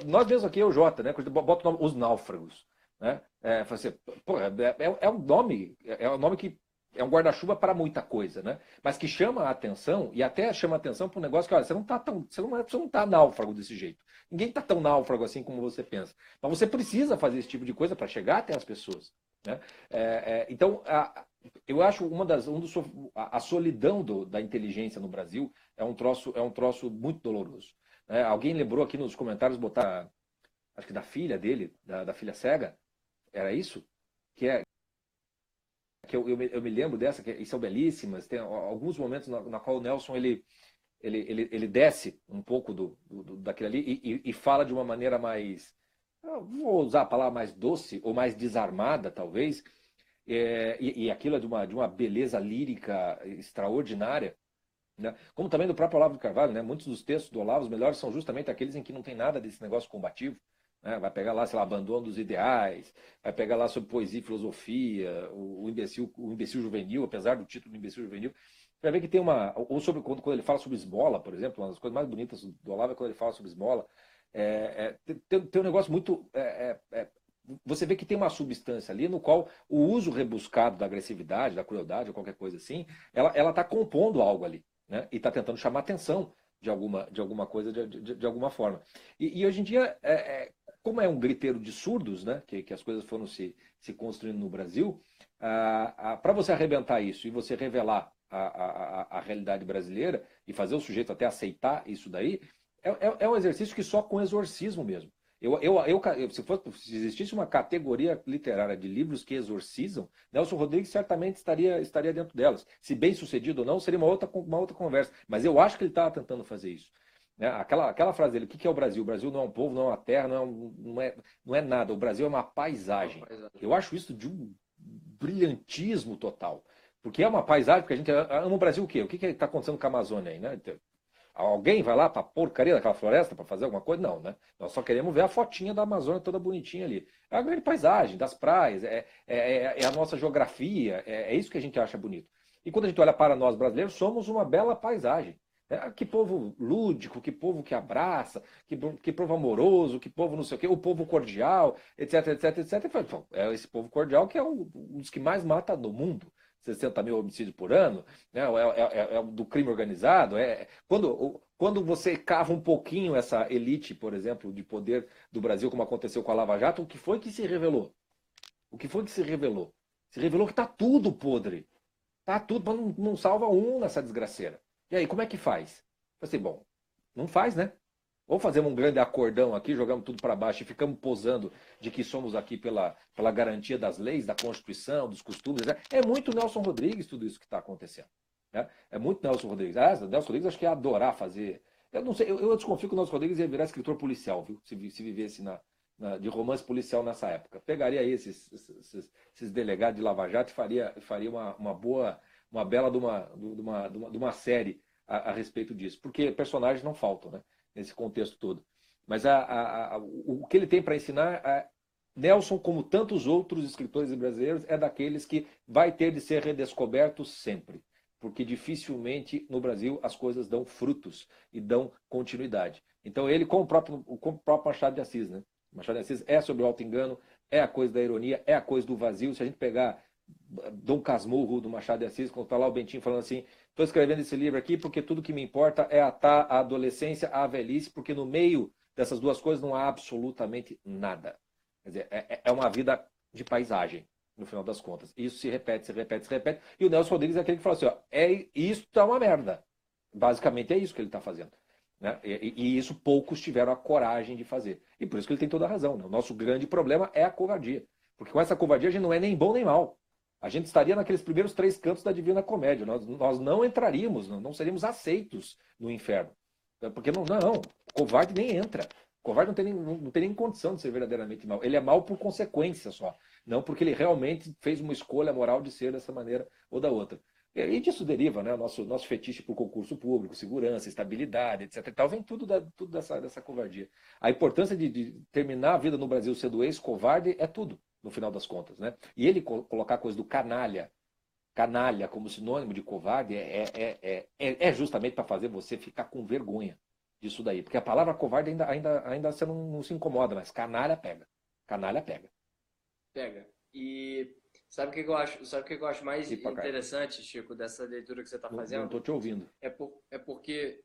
Nós mesmos aqui, o Jota, né? Bota o nome Os Náufragos. Né? Assim, pô, um nome que é um guarda-chuva para muita coisa, né? Mas que chama a atenção, e até chama a atenção para um negócio que, olha, você não tá náufrago desse jeito. Ninguém está tão náufrago assim como você pensa. Mas você precisa fazer esse tipo de coisa para chegar até as pessoas. Né? Então, eu acho a solidão da inteligência no Brasil é um troço muito doloroso. Né? Alguém lembrou aqui nos comentários botar, acho que da filha dele, da filha cega, era isso? Que eu me lembro dessa, e são belíssimas. Tem alguns momentos na qual o Nelson ele desce um pouco daquilo ali e fala de uma maneira mais eu vou usar a palavra mais doce ou mais desarmada, talvez, e aquilo é de uma beleza lírica extraordinária, né? Como também do próprio Olavo de Carvalho, né? Muitos dos textos do Olavo, os melhores são justamente aqueles em que não tem nada desse negócio combativo, né? Vai pegar lá, sei lá, abandono dos ideais, vai pegar lá sobre poesia e filosofia, o imbecil juvenil, apesar do título do imbecil juvenil, vai ver que tem uma, ou sobre quando ele fala sobre esmola, por exemplo, uma das coisas mais bonitas do Olavo é quando ele fala sobre esmola, tem um negócio muito você vê que tem uma substância ali no qual o uso rebuscado da agressividade, da crueldade, ou qualquer coisa assim, ela está compondo algo ali, né? E está tentando chamar atenção de alguma coisa, de alguma forma. E hoje em dia, como é um griteiro de surdos, né? Que as coisas foram se construindo no Brasil, para você arrebentar isso e você revelar a realidade brasileira e fazer o sujeito até aceitar isso daí, é um exercício que só com exorcismo mesmo. Se existisse uma categoria literária de livros que exorcizam, Nelson Rodrigues certamente estaria dentro delas. Se bem sucedido ou não, seria uma outra conversa. Mas eu acho que ele estava tentando fazer isso. Né? Aquela frase dele, o que é o Brasil? O Brasil não é um povo, não é uma terra, não é nada. O Brasil é uma paisagem. Eu acho isso de um brilhantismo total. Porque é uma paisagem, porque a gente ama o Brasil o quê? O que está acontecendo com a Amazônia aí, né? Alguém vai lá para a porcaria daquela floresta para fazer alguma coisa? Não, né? Nós só queremos ver a fotinha da Amazônia toda bonitinha ali. É a grande paisagem, das praias, é a nossa geografia, é isso que a gente acha bonito. E quando a gente olha para nós brasileiros, somos uma bela paisagem. Que povo lúdico, que povo que abraça, que povo amoroso, que povo não sei o quê, o povo cordial, etc, etc, etc. Então, é esse povo cordial que é um dos que mais mata no mundo. 60 mil homicídios por ano, né? Do crime organizado. Quando você cava um pouquinho essa elite, por exemplo, de poder do Brasil, como aconteceu com a Lava Jato, o que foi que se revelou? O que foi que se revelou? Se revelou que está tudo podre. Está tudo, mas não salva um nessa desgraceira. E aí, como é que faz? Assim, bom, não faz, né? Ou fazemos um grande acordão aqui, jogamos tudo para baixo e ficamos posando de que somos aqui pela garantia das leis, da Constituição, dos costumes. Né? É muito Nelson Rodrigues tudo isso que está acontecendo. Né? É muito Nelson Rodrigues. Nelson Rodrigues acho que ia adorar fazer. Eu não sei, eu desconfio que o Nelson Rodrigues ia virar escritor policial, viu? Se vivesse de romance policial nessa época. Pegaria aí esses delegados de Lava Jato e faria uma bela de uma série a respeito disso. Porque personagens não faltam, né? Nesse contexto todo. Mas o que ele tem para ensinar, Nelson, como tantos outros escritores brasileiros, é daqueles que vai ter de ser redescoberto sempre. Porque dificilmente no Brasil as coisas dão frutos e dão continuidade. Então ele, como o próprio Machado de Assis, né? Machado de Assis é sobre o auto-engano, é a coisa da ironia, é a coisa do vazio. Se a gente pegar Dom Casmurro, do Machado de Assis, quando está lá o Bentinho falando assim, estou escrevendo esse livro aqui porque tudo que me importa é atar a adolescência à velhice, porque no meio dessas duas coisas não há absolutamente nada. Quer dizer, é uma vida de paisagem, no final das contas. Isso se repete, se repete, se repete. E o Nelson Rodrigues é aquele que fala assim, ó, isso é uma merda. Basicamente é isso que ele está fazendo. Né? E isso poucos tiveram a coragem de fazer. E por isso que ele tem toda a razão. Né? O nosso grande problema é a covardia. Porque com essa covardia a gente não é nem bom nem mal. A gente estaria naqueles primeiros 3 cantos da Divina Comédia. Nós não entraríamos, não seríamos aceitos no inferno. Porque não, covarde nem entra. O covarde não tem nem condição de ser verdadeiramente mal. Ele é mal por consequência só. Não porque ele realmente fez uma escolha moral de ser dessa maneira ou da outra. E disso deriva, né, nosso fetiche por concurso público, segurança, estabilidade, etc. E tal, vem tudo dessa covardia. A importância de terminar a vida no Brasil sendo ex-covarde é tudo, no final das contas. Né? E ele colocar a coisa do canalha como sinônimo de covarde é justamente para fazer você ficar com vergonha disso daí. Porque a palavra covarde ainda você não se incomoda, mas canalha pega. Canalha pega. Pega. E sabe o que eu acho? Sabe o que eu acho mais interessante, Chico, dessa leitura que você está fazendo? Não estou te ouvindo. É porque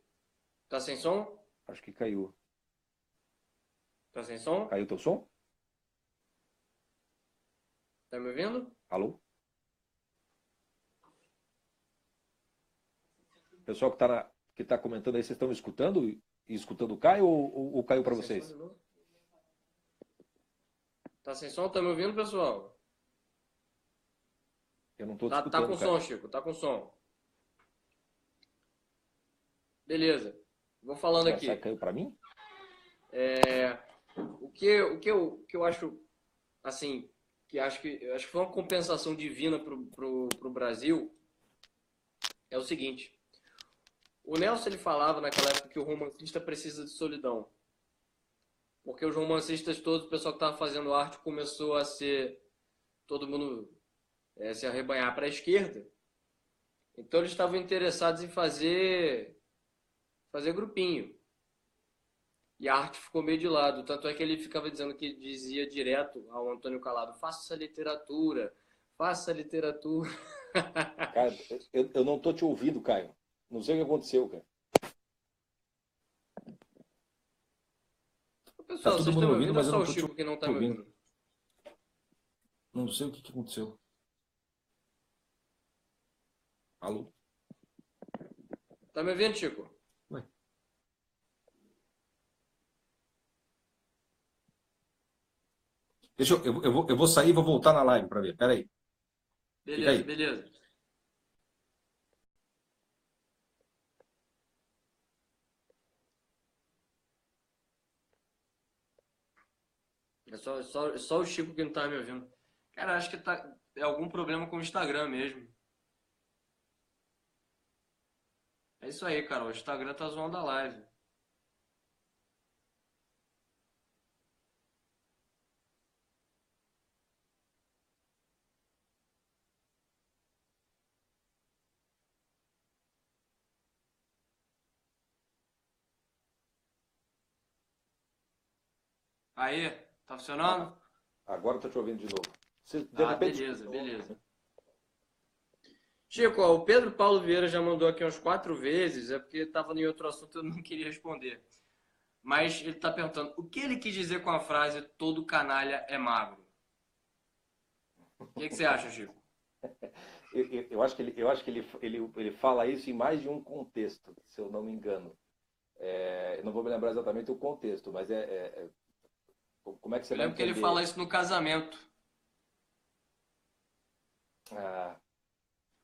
tá sem som? Acho que caiu. Tá sem som? Caiu teu som? Tá me ouvindo? Alô? O pessoal que tá comentando aí, vocês estão escutando? E escutando o Caio ou caiu para vocês? Tá sem som? Tá me ouvindo, pessoal? Eu não estou escutando. Tá com som, Chico. Tá com som. Beleza. Vou falando aqui. Caiu para mim? o que eu acho, assim, acho que foi uma compensação divina pro Brasil é o seguinte. O Nelson ele falava naquela época que o romancista precisa de solidão. Porque os romancistas todos, o pessoal que estava fazendo arte começou a ser todo mundo se arrebanhar para a esquerda. Então eles estavam interessados em fazer grupinho. E a arte ficou meio de lado. Tanto é que ele ficava dizendo que dizia direto ao Antônio Calado: faça literatura, faça literatura. Cara, eu não tô te ouvindo, Caio. Não sei o que aconteceu, cara. Tá Pessoal, todo vocês mundo estão me me ouvindo, ouvindo ou mas eu só não o tô te Chico que não está me ouvindo. ouvindo? Não sei o que aconteceu. Alô? Tá me ouvindo, Chico? Ué. Eu vou sair e vou voltar na live para ver. Pera aí. Fica Beleza, aí. beleza. É só o Chico que não tá me ouvindo. Cara, acho que é algum problema com o Instagram mesmo. É isso aí, cara. O Instagram tá zoando a live. Aí, tá funcionando? Agora eu tô te ouvindo de novo. Você, de Ah, repente. beleza, beleza. Chico, ó, o Pedro Paulo Vieira já mandou aqui umas 4 vezes, é porque estava em outro assunto e eu não queria responder. Mas ele está perguntando, o que ele quis dizer com a frase todo canalha é magro? O que você acha, Chico? Eu acho que ele fala isso em mais de um contexto, se eu não me engano. Eu não vou me lembrar exatamente o contexto, mas como é que você Eu vai lembro que ele entender? fala isso no casamento. Ah,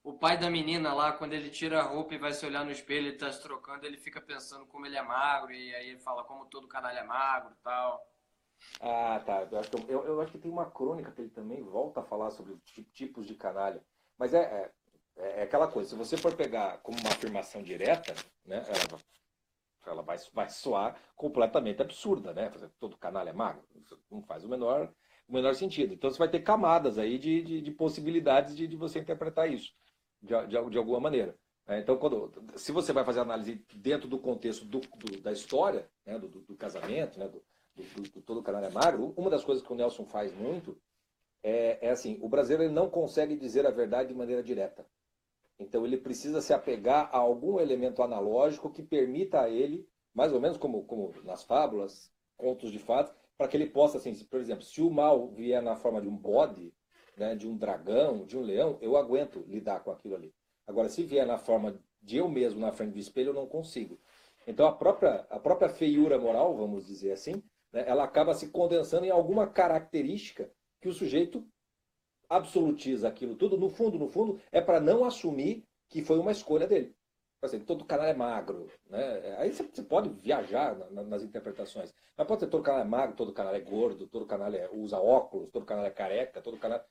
O pai da menina lá, quando ele tira a roupa e vai se olhar no espelho e tá se trocando, ele fica pensando como ele é magro, e aí ele fala como todo canalha é magro e tal. tá. Eu acho que tem uma crônica que ele também volta a falar sobre tipos de canalha. Mas é aquela coisa, se você for pegar como uma afirmação direta, né, ela vai soar completamente absurda, né? Todo canalha é magro. Isso não faz o menor sentido. Então você vai ter camadas aí de possibilidades de você interpretar isso de alguma maneira. Então, se você vai fazer análise dentro do contexto da história, né, do casamento, né, do todo canalha é magro, uma das coisas que o Nelson faz muito é assim, o brasileiro ele não consegue dizer a verdade de maneira direta. Então ele precisa se apegar a algum elemento analógico que permita a ele, mais ou menos como nas fábulas, contos de fadas, para que ele possa, assim, por exemplo, se o mal vier na forma de um bode, né, de um dragão, de um leão, eu aguento lidar com aquilo ali. Agora, se vier na forma de eu mesmo na frente do espelho, eu não consigo. Então a própria feiura moral, vamos dizer assim, né, ela acaba se condensando em alguma característica que o sujeito absolutiza aquilo tudo, no fundo, é para não assumir que foi uma escolha dele. Por exemplo, todo canal é magro. Né? Aí você pode viajar nas interpretações. Mas pode ser todo canal é magro, todo canal é gordo, todo canal usa óculos, todo canal é careca, todo canal.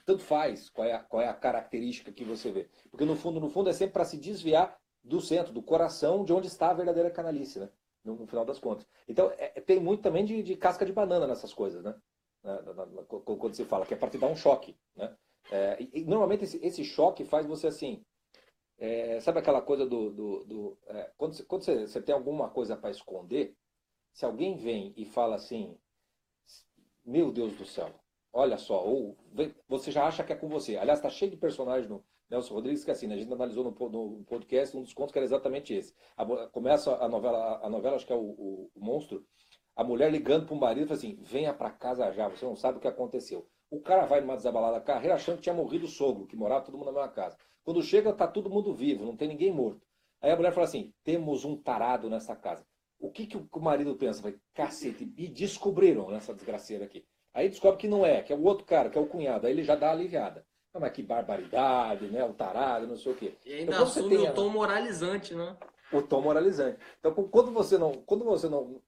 Tanto faz qual é a característica que você vê. Porque no fundo, é sempre para se desviar do centro, do coração, de onde está a verdadeira canalice, né? No final das contas. Então, tem muito também de casca de banana nessas coisas, né? Quando se fala, que é para te dar um choque. Né? Normalmente esse choque faz você assim. Sabe aquela coisa quando você tem alguma coisa para esconder, se alguém vem e fala assim, meu Deus do céu, olha só, ou você já acha que é com você. Aliás, está cheio de personagens no Nelson Rodrigues que assim, né, a gente analisou no podcast um dos contos que era exatamente esse. Começa a novela acho que é o Monstro, a mulher ligando para o marido e fala assim, venha para casa já, você não sabe o que aconteceu. O cara vai numa desabalada da carreira achando que tinha morrido o sogro, que morava todo mundo na mesma casa. Quando chega, tá todo mundo vivo, não tem ninguém morto. Aí a mulher fala assim, temos um tarado nessa casa. O que o marido pensa? Vai, cacete, e descobriram nessa desgraceira aqui. Aí descobre que não é, que é o outro cara, que é o cunhado. Aí ele já dá uma aliviada. Mas que barbaridade, né? O tarado, não sei o quê. E Então ainda quando você assume tem o tom moralizante, né? O tom moralizante. Então, quando você não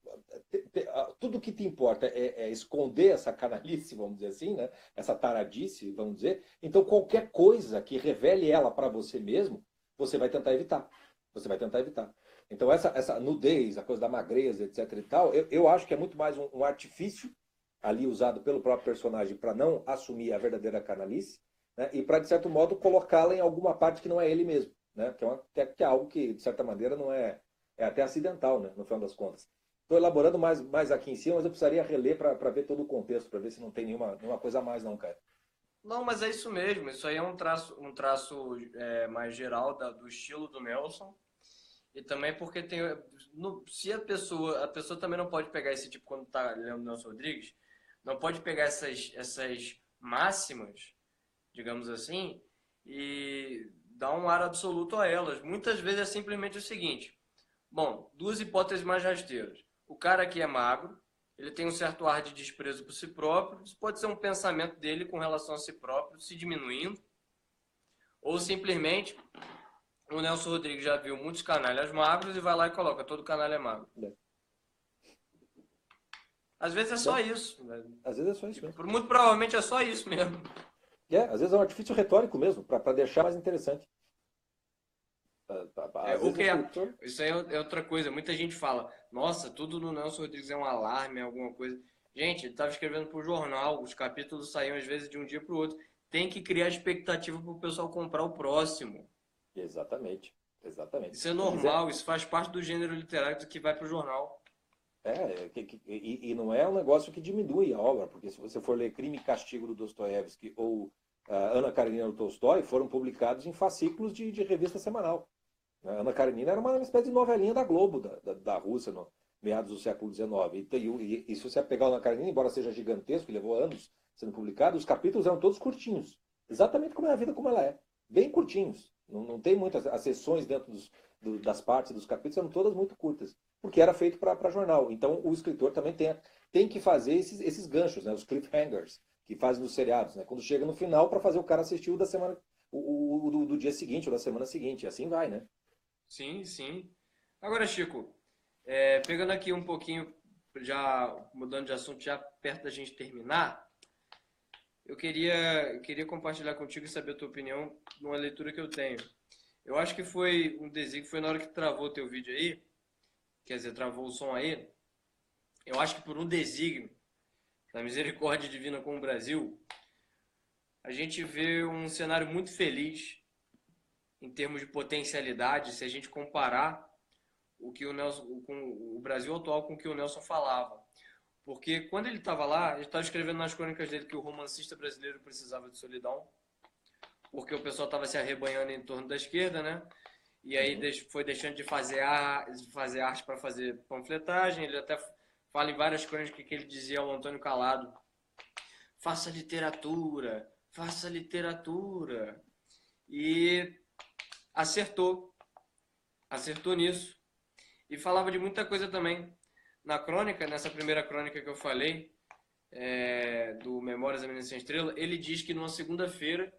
tudo que te importa é esconder essa canalice, vamos dizer assim, né? Essa taradice, vamos dizer. Então, qualquer coisa que revele ela para você mesmo, você vai tentar evitar. Você vai tentar evitar. Então, essa nudez, a coisa da magreza, etc e tal, eu acho que é muito mais um artifício ali usado pelo próprio personagem para não assumir a verdadeira canalice, né? E para, de certo modo, colocá-la em alguma parte que não é ele mesmo, né? Que é algo que, de certa maneira, não é até acidental, né? No final das contas. Estou elaborando mais aqui em cima, mas eu precisaria reler para ver todo o contexto, para ver se não tem nenhuma coisa a mais, não, cara. Não, mas é isso mesmo. Isso aí é um traço mais geral do estilo do Nelson. E também porque tem. Se a pessoa também não pode pegar esse tipo, quando está lendo Nelson Rodrigues, não pode pegar essas máximas, digamos assim, e dar um ar absoluto a elas. Muitas vezes é simplesmente o seguinte: bom, duas hipóteses mais rasteiras. O cara que é magro, ele tem um certo ar de desprezo por si próprio. Isso pode ser um pensamento dele com relação a si próprio, se diminuindo, ou simplesmente o Nelson Rodrigues já viu muitos canalhas magros e vai lá e coloca: todo canalha é magro. Às vezes é só isso. Né? Às vezes é só isso mesmo. Muito provavelmente é só isso mesmo. Às vezes é um artifício retórico mesmo, para deixar mais interessante. Isso aí é outra coisa. Muita gente fala: nossa, tudo no Nelson Rodrigues é um alarme, é alguma coisa. Gente, ele estava escrevendo para o jornal, os capítulos saíam às vezes de um dia para o outro. Tem que criar expectativa para o pessoal comprar o próximo. Exatamente. Isso é normal, isso faz parte do gênero literário que vai para o jornal. E não é um negócio que diminui a obra, porque se você for ler Crime e Castigo do Dostoiévski ou Ana Karenina do Tolstói, foram publicados em fascículos de revista semanal. Ana Karenina era uma espécie de novelinha da Globo, da Rússia, no meados do século XIX. E se você pegar Ana Karenina, embora seja gigantesco, levou anos sendo publicado, os capítulos eram todos curtinhos. Exatamente como é a vida como ela é. Bem curtinhos. Não tem muitas. As sessões dentro das partes dos capítulos eram todas muito curtas. Porque era feito para jornal. Então o escritor também tem que fazer esses ganchos, né? Os cliffhangers, que fazem nos seriados. Né? Quando chega no final, para fazer o cara assistir o da semana, do dia seguinte, ou da semana seguinte. E assim vai, né? Sim, sim. Agora, Chico, pegando aqui um pouquinho, já mudando de assunto, já perto da gente terminar, eu queria compartilhar contigo e saber a tua opinião numa leitura que eu tenho. Eu acho que foi um desígnio, foi na hora que travou o teu vídeo aí, quer dizer, travou o som aí. Eu acho que por um desígnio da misericórdia divina com o Brasil, a gente vê um cenário muito feliz em termos de potencialidade, se a gente comparar com o Brasil atual com o que o Nelson falava. Porque quando ele estava lá, ele estava escrevendo nas crônicas dele que o romancista brasileiro precisava de solidão, porque o pessoal estava se arrebanhando em torno da esquerda, né? E aí foi deixando de fazer arte para fazer panfletagem. Ele até fala em várias crônicas que ele dizia ao Antônio Calado: faça literatura, faça literatura. E acertou nisso. E falava de muita coisa também. Na crônica, nessa primeira crônica que eu falei, do Memórias da Menina Sem Estrela, ele diz que numa segunda-feira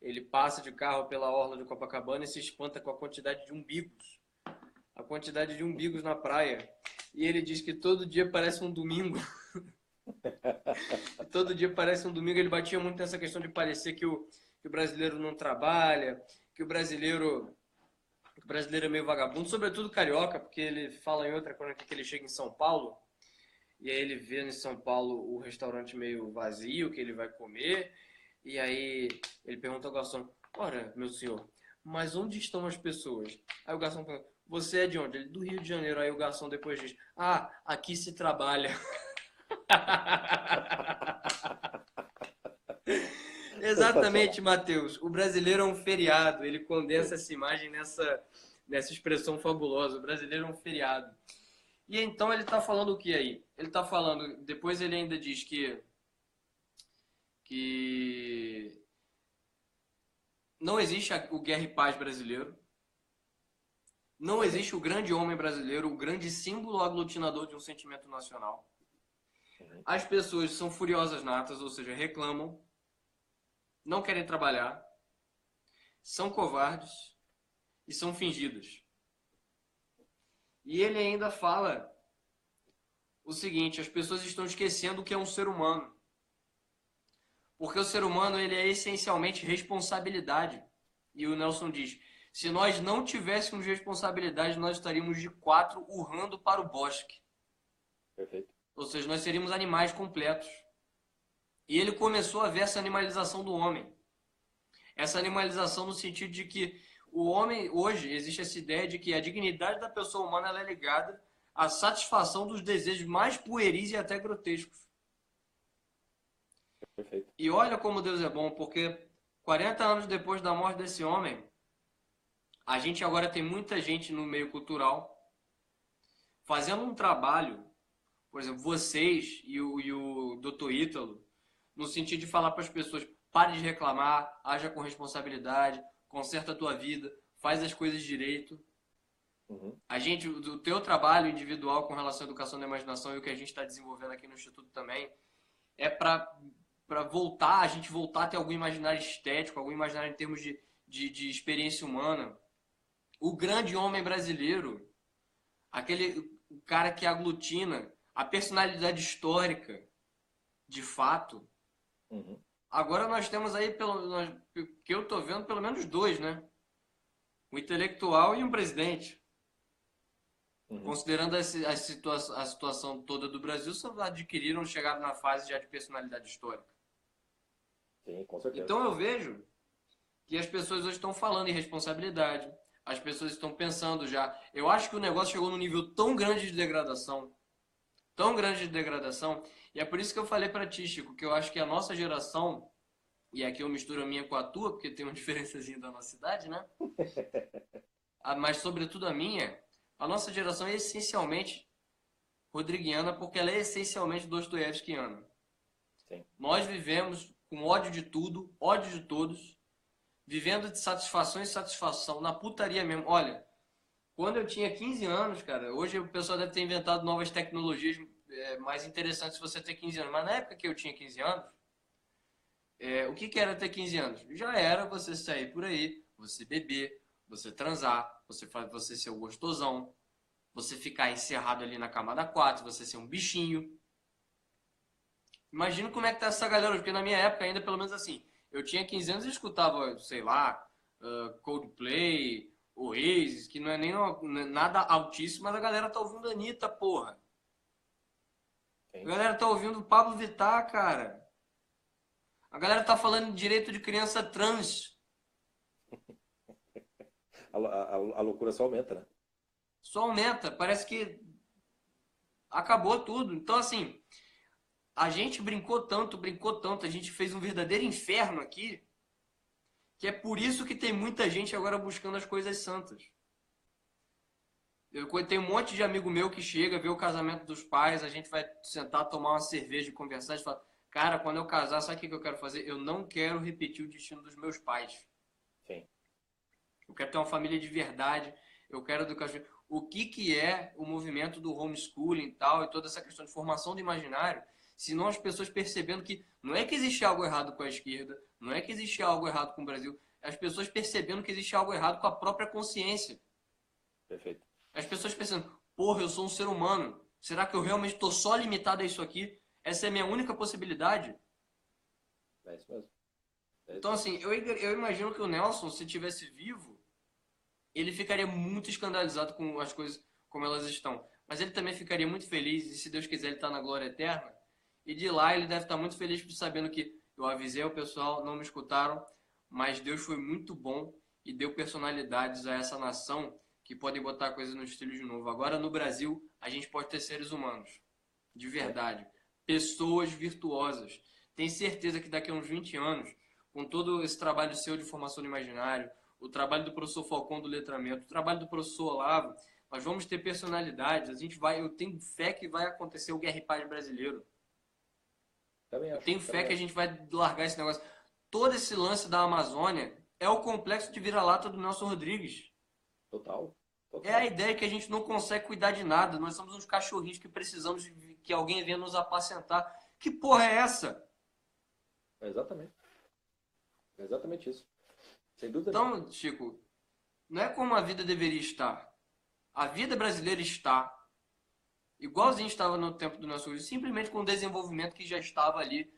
ele passa de carro pela orla de Copacabana e se espanta com a quantidade de umbigos. A quantidade de umbigos na praia. E ele diz que todo dia parece um domingo. Todo dia parece um domingo. Ele batia muito nessa questão de parecer que o brasileiro não trabalha, que o brasileiro é meio vagabundo, sobretudo carioca, porque ele fala em outra crônica que ele chega em São Paulo e aí ele vê em São Paulo o restaurante meio vazio que ele vai comer e aí ele pergunta ao garçom: ora, meu senhor, mas onde estão as pessoas? Aí o garçom pergunta: você é de onde? Ele: do Rio de Janeiro. Aí o garçom depois diz: ah, aqui se trabalha. Exatamente, Matheus. O brasileiro é um feriado. Ele condensa essa imagem nessa expressão fabulosa. O brasileiro é um feriado. E então ele está falando o que aí? Ele está falando... Depois ele ainda diz que não existe o guerra e paz brasileiro. Não existe o grande homem brasileiro, o grande símbolo aglutinador de um sentimento nacional. As pessoas são furiosas natas, ou seja, reclamam, não querem trabalhar, são covardes e são fingidas. E ele ainda fala o seguinte: as pessoas estão esquecendo o que é um ser humano. Porque o ser humano ele é essencialmente responsabilidade. E o Nelson diz: se nós não tivéssemos responsabilidade, nós estaríamos de quatro urrando para o bosque. Perfeito. Ou seja, nós seríamos animais completos. E ele começou a ver essa animalização do homem. Essa animalização no sentido de que o homem, hoje, existe essa ideia de que a dignidade da pessoa humana ela é ligada à satisfação dos desejos mais pueris e até grotescos. Perfeito. E olha como Deus é bom, porque 40 anos depois da morte desse homem, a gente agora tem muita gente no meio cultural fazendo um trabalho, por exemplo, vocês e o Dr. Ítalo, no sentido de falar para as pessoas: pare de reclamar, haja com responsabilidade, conserta a tua vida, faz as coisas direito. Uhum. A gente, o teu trabalho individual com relação à educação da imaginação e o que a gente está desenvolvendo aqui no Instituto também, é para voltar, a gente voltar a ter algum imaginário estético, algum imaginário em termos de experiência humana. O grande homem brasileiro, aquele o cara que aglutina a personalidade histórica, de fato. Uhum. Agora nós temos aí, que eu estou vendo, pelo menos dois, né? Um intelectual e um presidente. Uhum. Considerando a situação toda do Brasil, só adquiriram, chegaram na fase já de personalidade histórica. Sim, com certeza. Então eu vejo que as pessoas hoje estão falando em responsabilidade, as pessoas estão pensando já. Eu acho que o negócio chegou num nível tão grande de degradação, e é por isso que eu falei para ti, Chico, que eu acho que a nossa geração, e aqui eu misturo a minha com a tua, porque tem uma diferençazinha da nossa idade, né? Mas sobretudo a nossa geração é essencialmente rodriguiana, porque ela é essencialmente dostoiévskiana. Sim. Nós vivemos com ódio de tudo, ódio de todos, vivendo de satisfação em satisfação, na putaria mesmo. Olha, quando eu tinha 15 anos, cara, hoje o pessoal deve ter inventado novas tecnologias mais interessantes se você ter 15 anos. Mas na época que eu tinha 15 anos, o que era ter 15 anos? Já era você sair por aí, você beber, você transar, você ser o gostosão, você ficar encerrado ali na camada 4, você ser um bichinho. Imagina como é que tá essa galera hoje, porque na minha época ainda, pelo menos assim, eu tinha 15 anos e escutava, sei lá, Coldplay, Oasis, que não é nem nada altíssimo, mas a galera tá ouvindo Anitta, porra. Sim. A galera tá ouvindo Pablo Vittar, cara. A galera tá falando de direito de criança trans. A loucura só aumenta, né? Só aumenta, parece que acabou tudo. Então, assim, a gente brincou tanto, a gente fez um verdadeiro inferno aqui, que é por isso que tem muita gente agora buscando as coisas santas. Eu tenho um monte de amigo meu que chega, vê o casamento dos pais, a gente vai sentar, tomar uma cerveja e conversar e falar: cara, quando eu casar, sabe o que eu quero fazer? Eu não quero repetir o destino dos meus pais. Sim. Eu quero ter uma família de verdade, eu quero educar. O que é o movimento do homeschooling e tal, e toda essa questão de formação do imaginário, se não as pessoas percebendo que não é que existe algo errado com a esquerda, não é que existe algo errado com o Brasil, as pessoas percebendo que existe algo errado com a própria consciência. Perfeito. As pessoas pensando: porra, eu sou um ser humano, será que eu realmente estou só limitado a isso aqui? Essa é a minha única possibilidade? É isso mesmo. Então, assim, eu imagino que o Nelson, se tivesse vivo, ele ficaria muito escandalizado com as coisas como elas estão. Mas ele também ficaria muito feliz, e se Deus quiser, ele está na glória eterna. E de lá ele deve estar muito feliz sabendo que eu avisei o pessoal, não me escutaram, mas Deus foi muito bom e deu personalidades a essa nação que podem botar coisas no estilo de novo. Agora no Brasil, a gente pode ter seres humanos, de verdade, pessoas virtuosas. Tenho certeza que daqui a uns 20 anos, com todo esse trabalho seu de formação do imaginário, o trabalho do professor Falcão do letramento, o trabalho do professor Olavo, nós vamos ter personalidades. Eu tenho fé que vai acontecer o Guerra e Paz brasileiro. Também Eu acho. tenho fé Também que a acho. gente vai largar esse negócio. Todo esse lance da Amazônia é o complexo de vira-lata do Nelson Rodrigues. Total. É a Total. ideia que a gente não consegue cuidar de nada. Nós somos uns cachorrinhos que precisamos de que alguém venha nos apacentar. Que porra é essa? Exatamente. É exatamente isso. Sem dúvida nenhuma. Então, Chico, não é como a vida deveria estar. A vida brasileira está igualzinho estava no tempo do Nelson Rodrigues, simplesmente com o desenvolvimento que já estava ali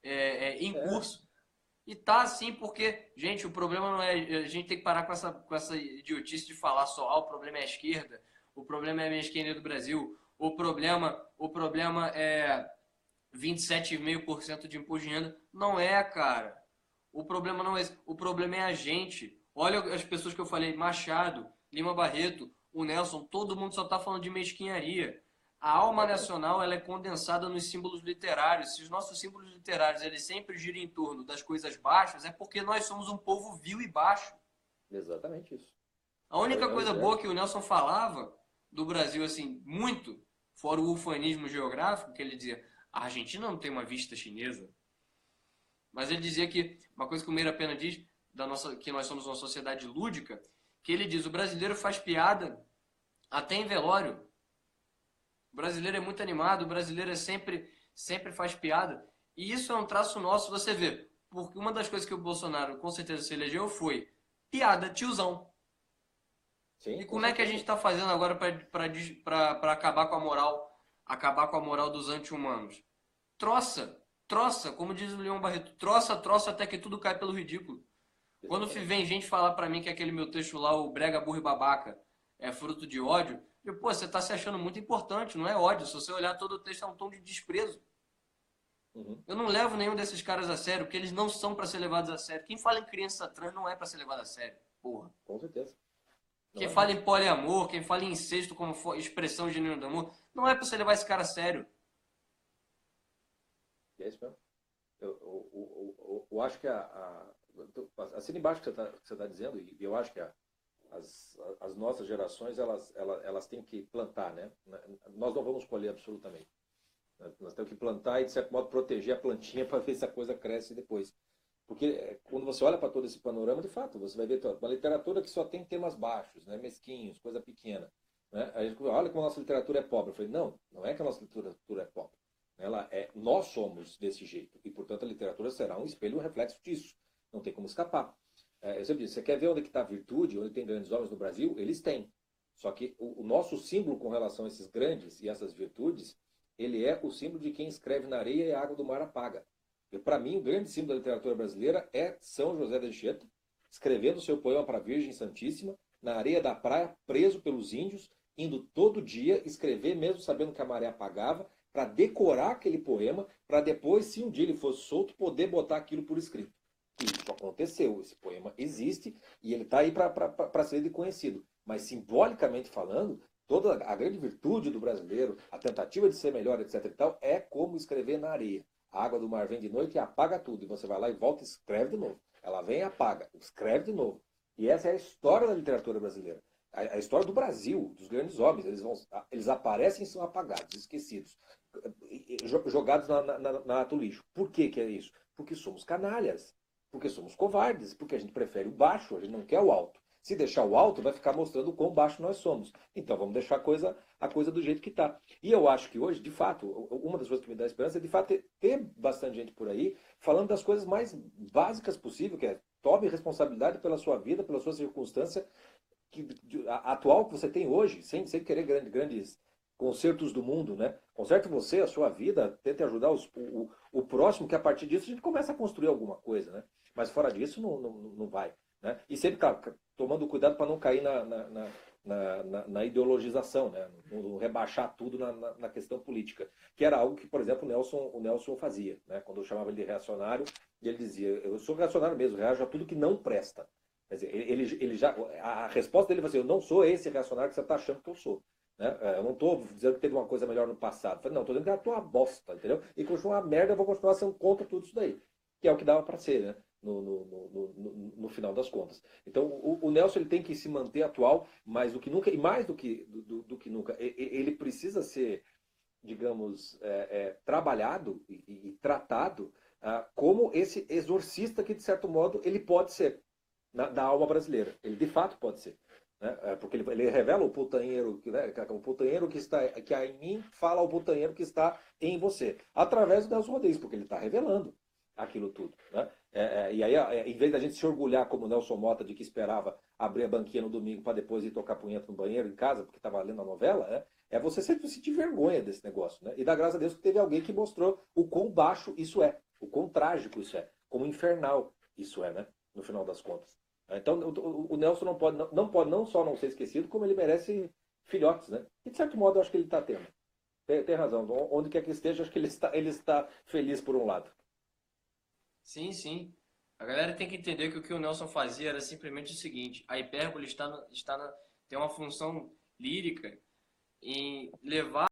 em É, curso. E tá assim porque, gente, o problema não é. A gente tem que parar com essa idiotice de falar só, o problema é a esquerda, o problema é a mesquinharia do Brasil, o problema é 27,5% de imposto de renda. Não é, cara. O problema não é esse. O problema é a gente. Olha as pessoas que eu falei, Machado, Lima Barreto, o Nelson, todo mundo só tá falando de mesquinharia. A alma exatamente. nacional ela é condensada nos símbolos literários. Se os nossos símbolos literários eles sempre giram em torno das coisas baixas, é porque nós somos um povo vil e baixo. Exatamente isso. A única É o coisa boa inverso. que o Nelson falava do Brasil, assim, muito, fora o ufanismo geográfico, que ele dizia, a Argentina não tem uma vista chinesa. Mas ele dizia que, uma coisa que o Meira Pena diz, que nós somos uma sociedade lúdica, que ele diz, o brasileiro faz piada até em velório. O brasileiro é muito animado, o brasileiro sempre faz piada. E isso é um traço nosso, você vê. Porque uma das coisas que o Bolsonaro com certeza se elegeu foi piada, tiozão. Sim, E com como é que a gente certeza. está fazendo agora para acabar com a moral dos anti-humanos? Troça, como diz o Leão Barreto, troça até que tudo cai pelo ridículo. Quando Exatamente. vem gente falar para mim que aquele meu texto lá, o Brega Burro e Babaca, é fruto de ódio, eu, pô, você está se achando muito importante, não é ódio. Se você olhar todo o texto, é um tom de desprezo. Uhum. Eu não levo nenhum desses caras a sério, porque eles não são para ser levados a sério. Quem fala em criança trans não é para ser levado a sério, porra. Com certeza. Não Quem é fala mesmo. em poliamor, quem fala em incesto como expressão genuína do amor, não é para você levar esse cara a sério. E é isso mesmo. Eu acho que assina embaixo que você tá dizendo, e eu acho que as nossas gerações, elas têm que plantar, né? Nós não vamos colher absolutamente. Nós temos que plantar e, de certo modo, proteger a plantinha para ver se a coisa cresce depois. Porque quando você olha para todo esse panorama, de fato, você vai ver uma literatura que só tem temas baixos, né? Mesquinhos, coisa pequena. Né? A gente olha como a nossa literatura é pobre. Eu falei, não é que a nossa literatura é pobre. Nós somos desse jeito. E, portanto, a literatura será um espelho, um reflexo disso. Não tem como escapar. Eu sempre disse, você quer ver onde está a virtude, onde tem grandes homens no Brasil? Eles têm. Só que o nosso símbolo com relação a esses grandes e essas virtudes, ele é o símbolo de quem escreve na areia e a água do mar apaga. Para mim, o grande símbolo da literatura brasileira é São José da Anchieta, escrevendo seu poema para a Virgem Santíssima, na areia da praia, preso pelos índios, indo todo dia escrever, mesmo sabendo que a maré apagava, para decorar aquele poema, para depois, se um dia ele fosse solto, poder botar aquilo por escrito. E isso aconteceu, esse poema existe e ele está aí para ser conhecido. Mas simbolicamente falando, toda a grande virtude do brasileiro, a tentativa de ser melhor, etc. e tal, é como escrever na areia. A água do mar vem de noite e apaga tudo. E você vai lá e volta e escreve de novo. Ela vem e apaga, escreve de novo. E essa é a história da literatura brasileira. A história do Brasil, dos grandes homens. Eles aparecem e são apagados, esquecidos, jogados na lata do lixo. Por que é isso? Porque somos canalhas. Porque somos covardes. Porque a gente prefere o baixo, a gente não quer o alto. Se deixar o alto, vai ficar mostrando o quão baixo nós somos. Então vamos deixar a coisa do jeito que está. E eu acho que hoje, de fato, uma das coisas que me dá esperança é, de fato, ter bastante gente por aí falando das coisas mais básicas possível, que é tome responsabilidade pela sua vida, pela sua circunstância atual que você tem hoje, sem querer grandes concertos do mundo, né? Conserte você, a sua vida, tente ajudar o próximo, que a partir disso a gente começa a construir alguma coisa, né? Mas fora disso não vai. Né? E sempre, claro, tomando cuidado para não cair na ideologização, né? Não rebaixar tudo na questão política, que era algo que, por exemplo, o Nelson fazia. Né? Quando eu chamava ele de reacionário, ele dizia, eu sou reacionário mesmo, reajo a tudo que não presta. Quer dizer, ele já, a resposta dele foi assim, eu não sou esse reacionário que você está achando que eu sou. Né? Eu não estou dizendo que teve uma coisa melhor no passado. Eu falei, não, estou dizendo que eu tô uma bosta, entendeu? E continua uma merda, eu vou continuar sendo contra tudo isso daí. Que é o que dava para ser, né? No final das contas. Então, o Nelson ele tem que se manter atual, mais do que nunca, e mais do que nunca, ele precisa ser, digamos, trabalhado e tratado como esse exorcista que, de certo modo, ele pode ser da alma brasileira. Ele, de fato, pode ser. Né? Porque ele revela o putanheiro, né? O putanheiro que há em mim fala ao putanheiro que está em você. Através do Nelson Rodrigues, porque ele está revelando. aquilo tudo. Né? E aí, em vez da gente se orgulhar, como o Nelson Motta, de que esperava abrir a banquinha no domingo para depois ir tocar punheta no banheiro em casa, porque estava lendo a novela, né? É você sempre sentir vergonha desse negócio. Né? E dá graças a Deus que teve alguém que mostrou o quão baixo isso é, o quão trágico isso é, como infernal isso é, né? No final das contas. Então, o Nelson não pode não só não ser esquecido, como ele merece filhotes, né? E de certo modo, eu acho que ele está tendo. Tem razão. Onde quer que esteja, acho que ele está feliz por um lado. Sim, sim. A galera tem que entender que o que o Nelson fazia era simplesmente o seguinte: a hipérbole tem uma função lírica em levar